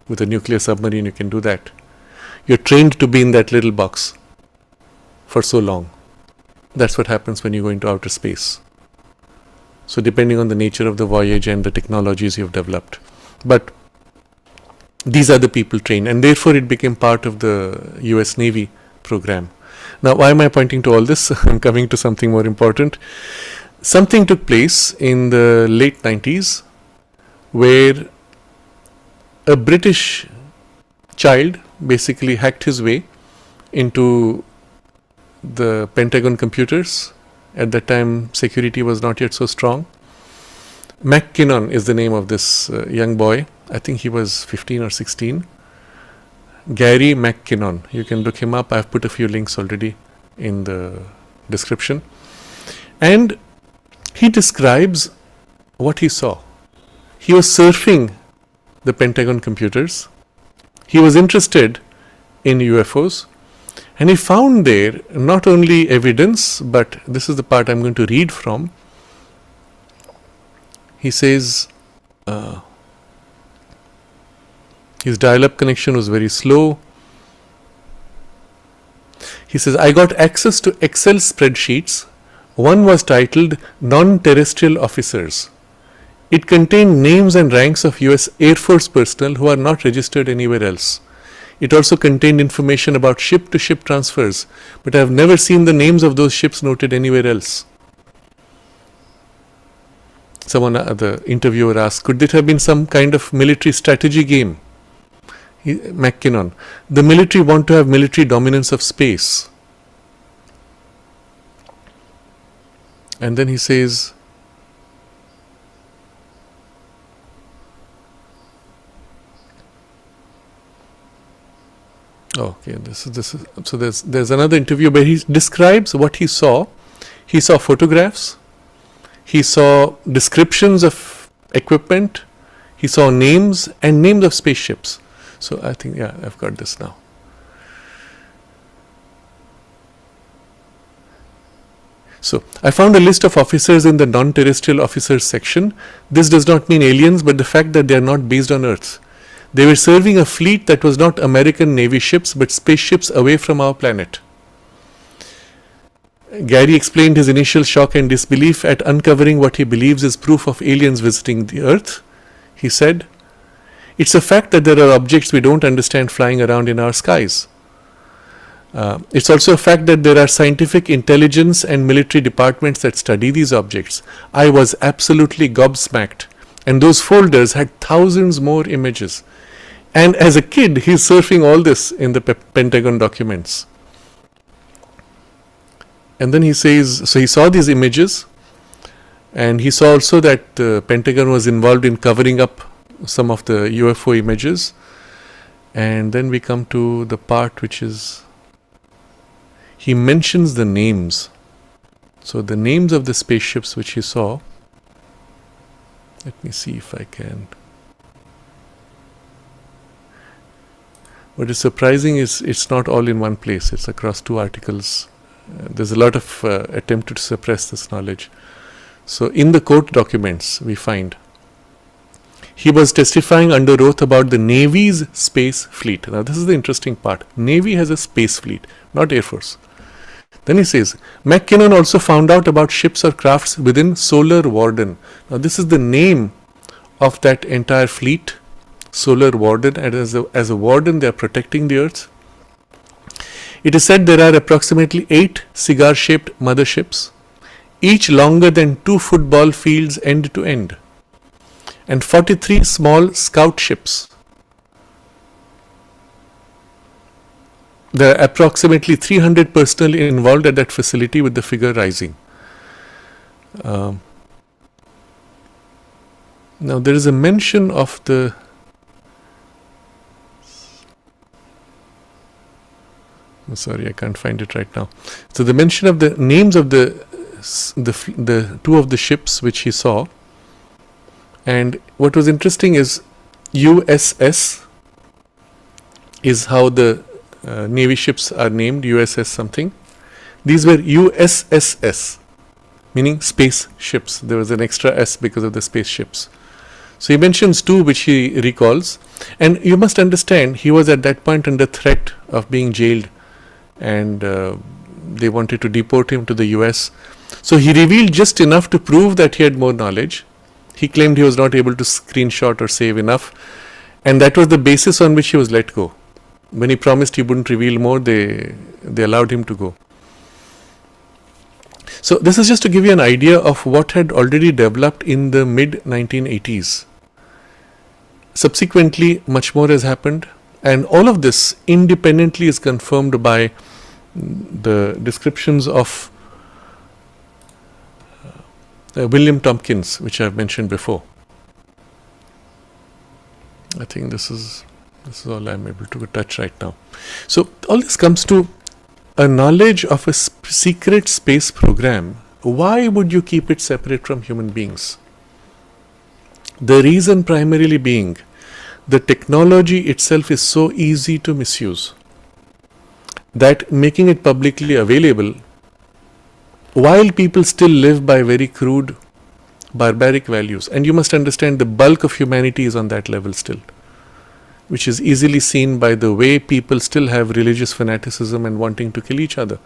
with a nuclear submarine you can do that. You're trained to be in that little box for so long. That's what happens when you go into outer space. So depending on the nature of the voyage and the technologies you've developed. But these are the people trained, and therefore it became part of the US Navy program. Now, why am I pointing to all this? I'm coming to something more important. Something took place in the late 90s where a British child basically hacked his way into the Pentagon computers. At that time, security was not yet so strong. McKinnon is the name of this young boy. I think he was 15 or 16. Gary McKinnon. You can look him up. I've put a few links already in the description. And he describes what he saw. He was surfing the Pentagon computers. He was interested in UFOs. And he found there not only evidence, but this is the part I'm going to read from. He says his dial-up connection was very slow. He says, I got access to Excel spreadsheets. One was titled Non-Terrestrial Officers. It contained names and ranks of US Air Force personnel who are not registered anywhere else. It also contained information about ship-to-ship transfers, but I have never seen the names of those ships noted anywhere else. The interviewer asked, could it have been some kind of military strategy game? McKinnon, the military want to have military dominance of space. And then he says, okay, this is so there's another interview where he describes what he saw. He saw photographs, he saw descriptions of equipment, he saw names and names of spaceships. So I think, yeah, I've got this now. So I found a list of officers in the non-terrestrial officers section. This does not mean aliens, but the fact that they are not based on Earth. They were serving a fleet that was not American Navy ships, but spaceships away from our planet. Gary explained his initial shock and disbelief at uncovering what he believes is proof of aliens visiting the Earth. He said, it's a fact that there are objects we don't understand flying around in our skies. It's also a fact that there are scientific intelligence and military departments that study these objects. I was absolutely gobsmacked. And those folders had thousands more images. And as a kid, he's surfing all this in the Pentagon documents. And then he says, so he saw these images, and he saw also that the Pentagon was involved in covering up some of the UFO images. And then we come to the part which is, he mentions the names. So the names of the spaceships which he saw. Let me see if I can. What is surprising is it's not all in one place. It's across two articles. There's a lot of attempt to suppress this knowledge. So in the court documents we find he was testifying under oath about the Navy's space fleet. Now this is the interesting part. Navy has a space fleet, not Air Force. Then he says, McKinnon also found out about ships or crafts within Solar Warden. Now this is the name of that entire fleet, Solar Warden, and as a warden they are protecting the Earth. It is said there are approximately 8 cigar-shaped motherships, each longer than 2 football fields end to end, and 43 small scout ships. There are approximately 300 personnel involved at that facility, with the figure rising. Now there is a mention of the sorry, I can't find it right now. So the mention of the names of the 2 of the ships which he saw, and what was interesting is USS is how the Navy ships are named, USS something. These were USSS, meaning space ships. There was an extra S because of the spaceships. So he mentions 2 which he recalls, and you must understand he was at that point under threat of being jailed, and they wanted to deport him to the US. So he revealed just enough to prove that he had more knowledge. He claimed he was not able to screenshot or save enough, And that was the basis on which he was let go. When he promised he wouldn't reveal more, they allowed him to go. So this is just to give you an idea of what had already developed in the mid 1980s. Subsequently, much more has happened, and all of this independently is confirmed by the descriptions of William Tompkins, which I have mentioned before. I think this is all I am able to touch right now. So all this comes to a knowledge of a secret space program. Why would you keep it separate from human beings? The reason primarily being the technology itself is so easy to misuse that making it publicly available, while people still live by very crude, barbaric values, and you must understand the bulk of humanity is on that level still, which is easily seen by the way people still have religious fanaticism and wanting to kill each other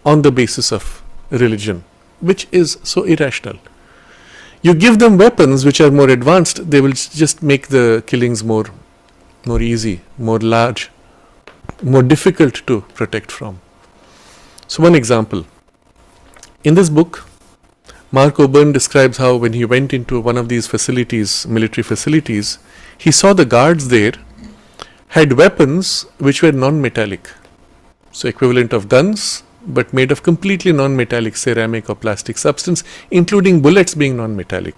on the basis of religion, which is so irrational. You give them weapons which are more advanced, they will just make the killings more easy, more large, more difficult to protect from. So one example. In this book, Mark Oburn describes how when he went into one of these facilities, military facilities, he saw the guards there had weapons which were non-metallic. So equivalent of guns, but made of completely non-metallic ceramic or plastic substance, including bullets being non-metallic.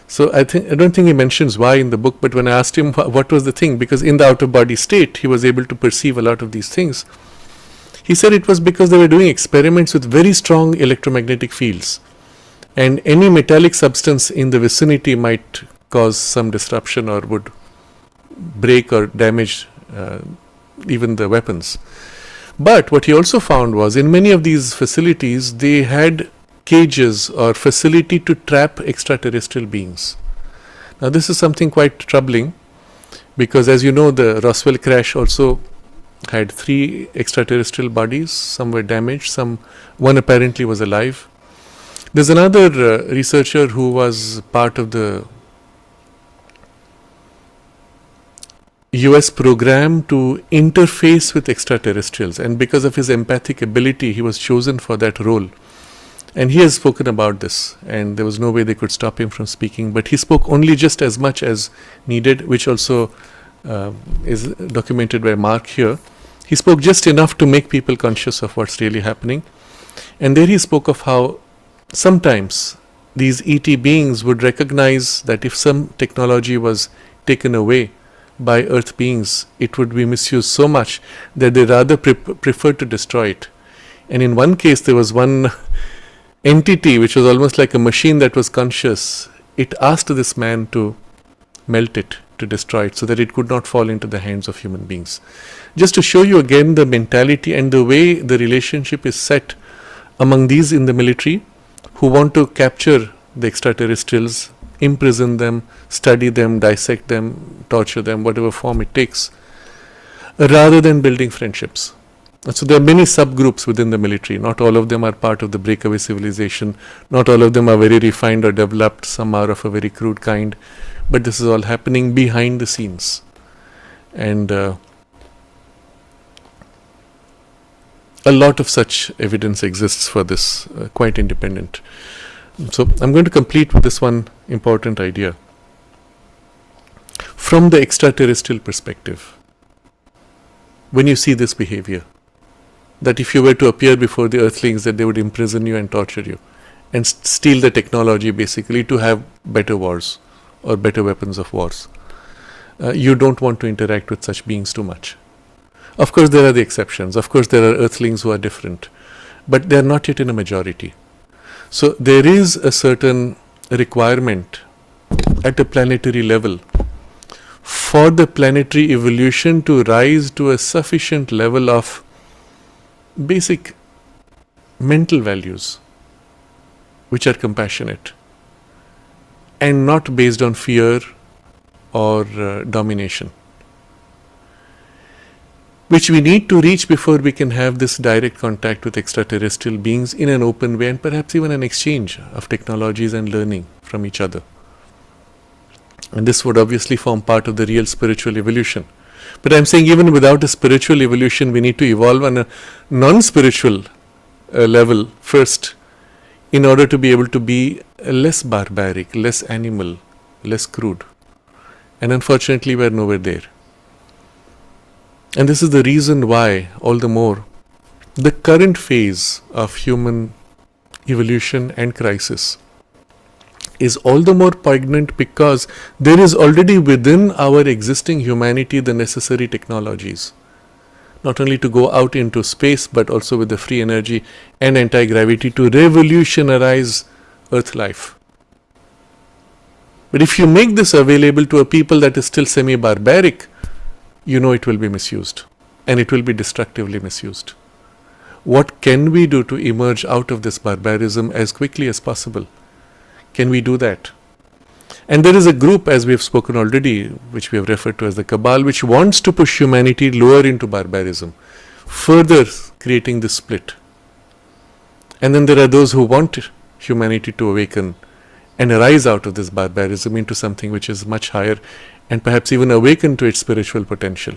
So I don't think he mentions why in the book, but when I asked him what was the thing, because in the out-of-body state he was able to perceive a lot of these things, he said it was because they were doing experiments with very strong electromagnetic fields, and any metallic substance in the vicinity might cause some disruption or would break or damage even the weapons. But what he also found was in many of these facilities they had cages or facility to trap extraterrestrial beings. Now this is something quite troubling, because as you know, the Roswell crash also had 3 extraterrestrial bodies. Some were damaged, one apparently was alive. There's another researcher who was part of the US program to interface with extraterrestrials, and because of his empathic ability he was chosen for that role, and he has spoken about this, and there was no way they could stop him from speaking, but he spoke only just as much as needed, which also is documented by Mark here. He spoke just enough to make people conscious of what's really happening, and there he spoke of how sometimes these ET beings would recognize that if some technology was taken away by earth beings, it would be misused so much that they rather prefer to destroy it. And in one case there was one entity which was almost like a machine that was conscious. It asked this man to melt it, to destroy it, so that it could not fall into the hands of human beings. Just to show you again the mentality and the way the relationship is set among these in the military who want to capture the extraterrestrials, imprison them, study them, dissect them, torture them, whatever form it takes, rather than building friendships. So there are many subgroups within the military. Not all of them are part of the breakaway civilization. Not all of them are very refined or developed. Some are of a very crude kind. But this is all happening behind the scenes. And a lot of such evidence exists for this, quite independent. So I'm going to complete with this one important idea. From the extraterrestrial perspective, when you see this behavior, that if you were to appear before the earthlings, that they would imprison you and torture you and steal the technology basically to have better wars or better weapons of wars. You don't want to interact with such beings too much. Of course there are the exceptions. Of course there are earthlings who are different, but they are not yet in a majority. So there is a certain requirement at a planetary level for the planetary evolution to rise to a sufficient level of basic mental values which are compassionate and not based on fear or domination, which we need to reach before we can have this direct contact with extraterrestrial beings in an open way, and perhaps even an exchange of technologies and learning from each other. And this would obviously form part of the real spiritual evolution. But I'm saying even without a spiritual evolution, we need to evolve on a non-spiritual level first in order to be able to be less barbaric, less animal, less crude. And unfortunately, we're nowhere there. And this is the reason why, all the more, the current phase of human evolution and crisis is all the more poignant because there is already within our existing humanity the necessary technologies, not only to go out into space but also with the free energy and anti-gravity to revolutionize Earth life. But if you make this available to a people that is still semi-barbaric, you know it will be misused and it will be destructively misused. What can we do to emerge out of this barbarism as quickly as possible? Can we do that? And there is a group, as we have spoken already, which we have referred to as the Cabal, which wants to push humanity lower into barbarism, further creating this split. And then there are those who want humanity to awaken and arise out of this barbarism into something which is much higher and perhaps even awaken to its spiritual potential.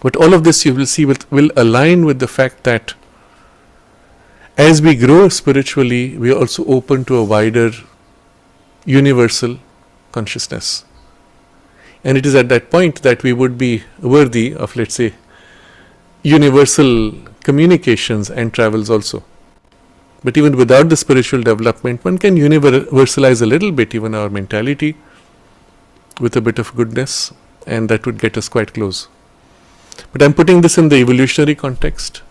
But all of this, you will see, will align with the fact that as we grow spiritually, we are also open to a wider universal consciousness. And it is at that point that we would be worthy of, let's say, universal communications and travels also. But even without the spiritual development, one can universalize a little bit even our mentality with a bit of goodness, and that would get us quite close. But I'm putting this in the evolutionary context.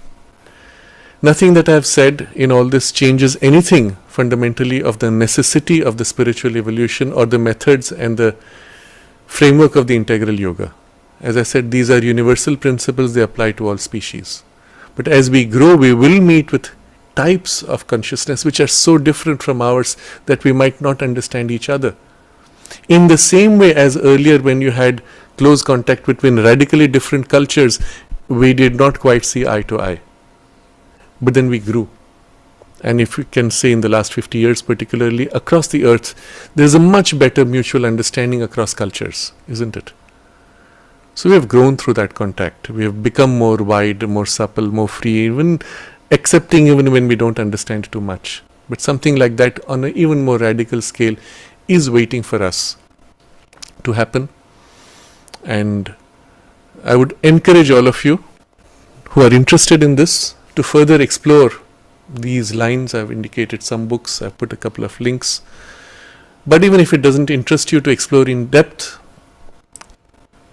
Nothing that I have said in all this changes anything fundamentally of the necessity of the spiritual evolution or the methods and the framework of the integral yoga. As I said, these are universal principles, they apply to all species. But as we grow, we will meet with types of consciousness which are so different from ours that we might not understand each other. In the same way as earlier when you had close contact between radically different cultures, we did not quite see eye to eye. But then we grew. And if we can say in the last 50 years particularly, across the earth, there is a much better mutual understanding across cultures, isn't it? So we have grown through that contact. We have become more wide, more supple, more free, even accepting even when we don't understand too much. But something like that on an even more radical scale is waiting for us to happen. And I would encourage all of you who are interested in this to further explore these lines. I've indicated some books, I've put a couple of links. But even if it doesn't interest you to explore in depth,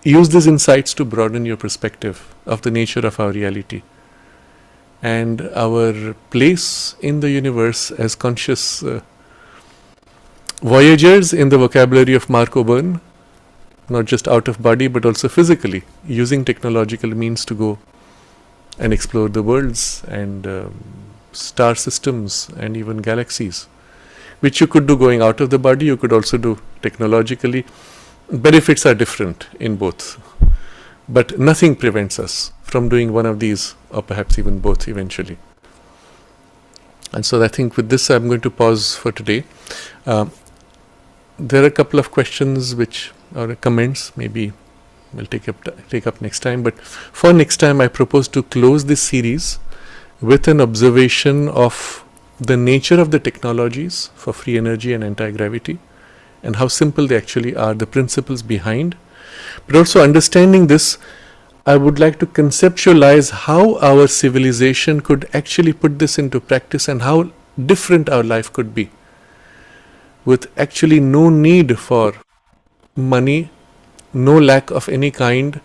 use these insights to broaden your perspective of the nature of our reality and our place in the universe as conscious voyagers in the vocabulary of Mark Obern, not just out of body but also physically, using technological means to go and explore the worlds and star systems and even galaxies, which you could do going out of the body, you could also do technologically. Benefits are different in both, but nothing prevents us from doing one of these or perhaps even both eventually. And so I think with this I'm going to pause for today. There are a couple of questions or comments maybe we'll take up next time, but for next time I propose to close this series with an observation of the nature of the technologies for free energy and anti-gravity and how simple they actually are, the principles behind. But also understanding this, I would like to conceptualize how our civilization could actually put this into practice and how different our life could be, with actually no need for money, no lack of any kind,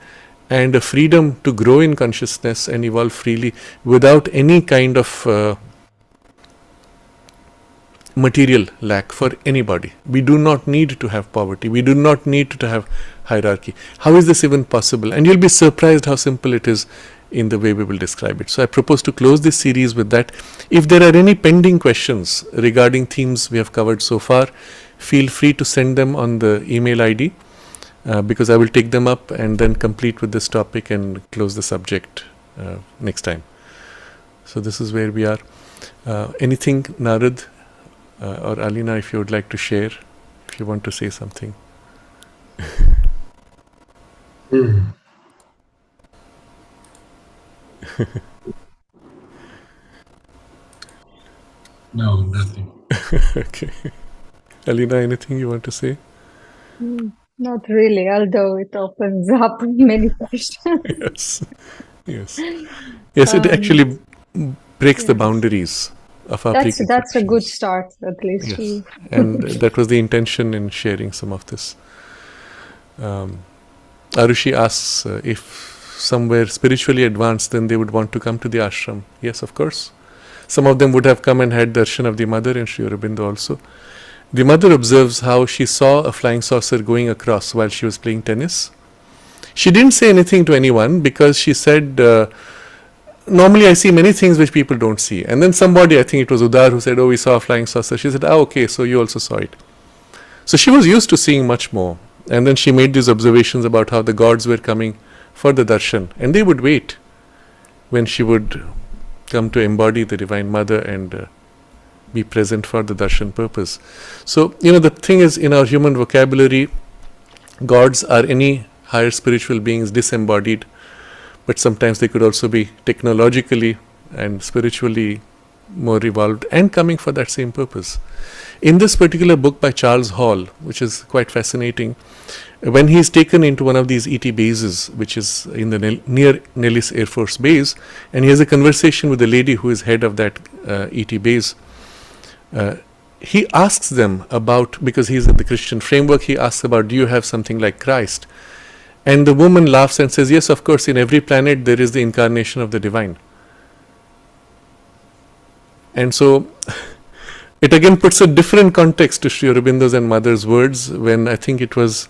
and a freedom to grow in consciousness and evolve freely without any kind of material lack for anybody. We do not need to have poverty. We do not need to have hierarchy. How is this even possible? And you'll be surprised how simple it is in the way we will describe it. So I propose to close this series with that. If there are any pending questions regarding themes we have covered so far, feel free to send them on the email ID. Because I will take them up and then complete with this topic and close the subject next time. So this is where we are. Anything, Narad or Alina, if you would like to share, if you want to say something.
Hmm. No, nothing.
Okay. Alina, anything you want to say?
Not really, although it opens up many questions.
Yes. Yes. Yes, it
Um,
actually breaks the
yes,
boundaries of our
that's a good
preconceptions.
start, at least.
Yes. And that was the intention in sharing some of this. Arushi asks if somewhere spiritually advanced, then they would want to come to the ashram. Yes, of course. Some of them would have come and had darshan of the mother and Sri Aurobindo also. The mother observes how she saw a flying saucer going across while she was playing tennis. She didn't say anything to anyone because she said, normally I see many things which people don't see. And then somebody, I think it was Udar, who said, oh, we saw a flying saucer. She said, okay, so you also saw it. So she was used to seeing much more. And then she made these observations about how the gods were coming for the darshan. And they would wait when she would come to embody the Divine Mother and be present for the darshan purpose. So, the thing is, in our human vocabulary, gods are any higher spiritual beings disembodied, but sometimes they could also be technologically and spiritually more evolved and coming for that same purpose. In this particular book by Charles Hall, which is quite fascinating, when he is taken into one of these ET bases, which is in the near Nellis Air Force Base, and he has a conversation with the lady who is head of that ET base, he asks them about, because he's in the Christian framework, he asks about, do you have something like Christ? And the woman laughs and says, yes, of course, in every planet there is the incarnation of the divine. And so it again puts a different context to Sri Aurobindo's and Mother's words, when I think it was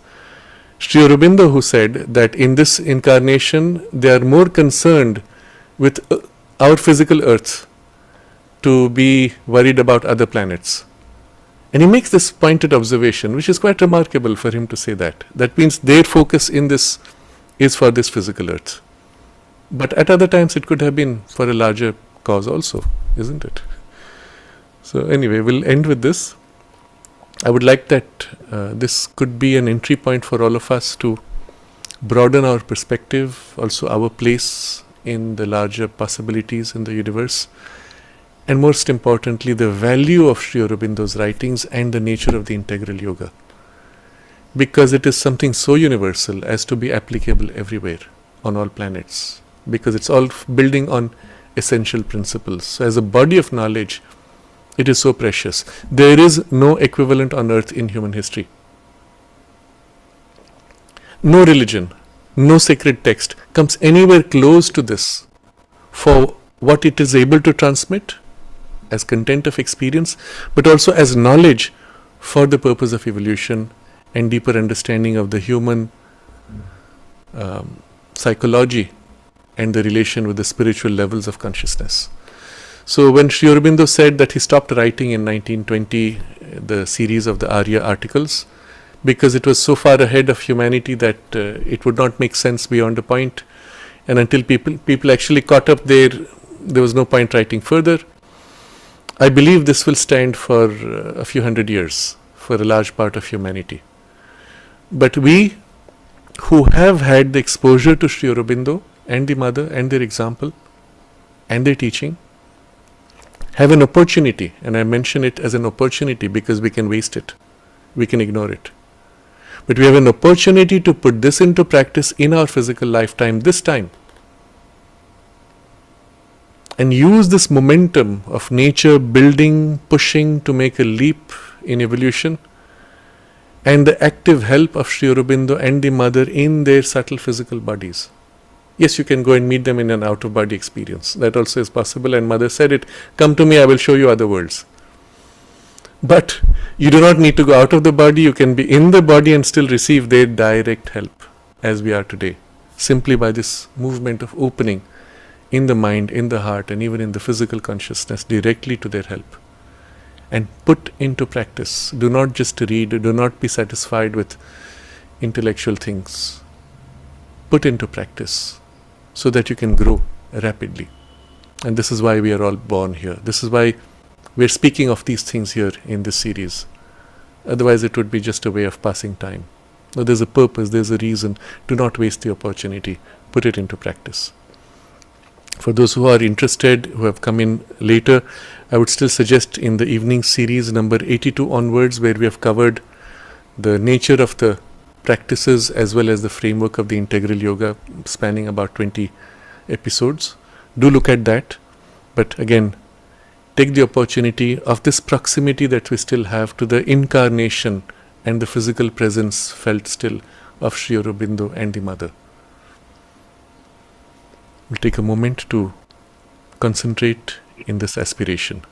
Sri Aurobindo who said that in this incarnation they are more concerned with our physical earth to be worried about other planets. And he makes this pointed observation, which is quite remarkable for him to say that. That means their focus in this is for this physical earth. But at other times it could have been for a larger cause also, isn't it? So anyway, we'll end with this. I would like that this could be an entry point for all of us to broaden our perspective, also our place in the larger possibilities in the universe, and most importantly, the value of Sri Aurobindo's writings and the nature of the integral yoga. Because it is something so universal as to be applicable everywhere, on all planets. Because it's all building on essential principles. So as a body of knowledge, it is so precious. There is no equivalent on earth in human history. No religion, no sacred text comes anywhere close to this for what it is able to transmit as content of experience, but also as knowledge for the purpose of evolution and deeper understanding of the human psychology and the relation with the spiritual levels of consciousness. So when Sri Aurobindo said that he stopped writing in 1920 the series of the Arya articles, because it was so far ahead of humanity that it would not make sense beyond a point, and until people actually caught up there was no point writing further. I believe this will stand for a few hundred years for a large part of humanity. But we who have had the exposure to Sri Aurobindo and the Mother and their example and their teaching have an opportunity, and I mention it as an opportunity because we can waste it, we can ignore it. But we have an opportunity to put this into practice in our physical lifetime this time, and use this momentum of nature building, pushing to make a leap in evolution, and the active help of Sri Aurobindo and the Mother in their subtle physical bodies. Yes, you can go and meet them in an out-of-body experience. That also is possible, and Mother said it, come to me, I will show you other worlds. But you do not need to go out of the body, you can be in the body and still receive their direct help, as we are today, simply by this movement of opening in the mind, in the heart, and even in the physical consciousness directly to their help. And put into practice. Do not just read, do not be satisfied with intellectual things. Put into practice so that you can grow rapidly. And this is why we are all born here. This is why we're speaking of these things here in this series. Otherwise it would be just a way of passing time. No, there's a purpose, there's a reason. Do not waste the opportunity. Put it into practice. For those who are interested, who have come in later, I would still suggest in the evening series number 82 onwards, where we have covered the nature of the practices as well as the framework of the integral yoga, spanning about 20 episodes. Do look at that. But again, take the opportunity of this proximity that we still have to the incarnation and the physical presence felt still of Sri Aurobindo and the Mother. We'll take a moment to concentrate in this aspiration.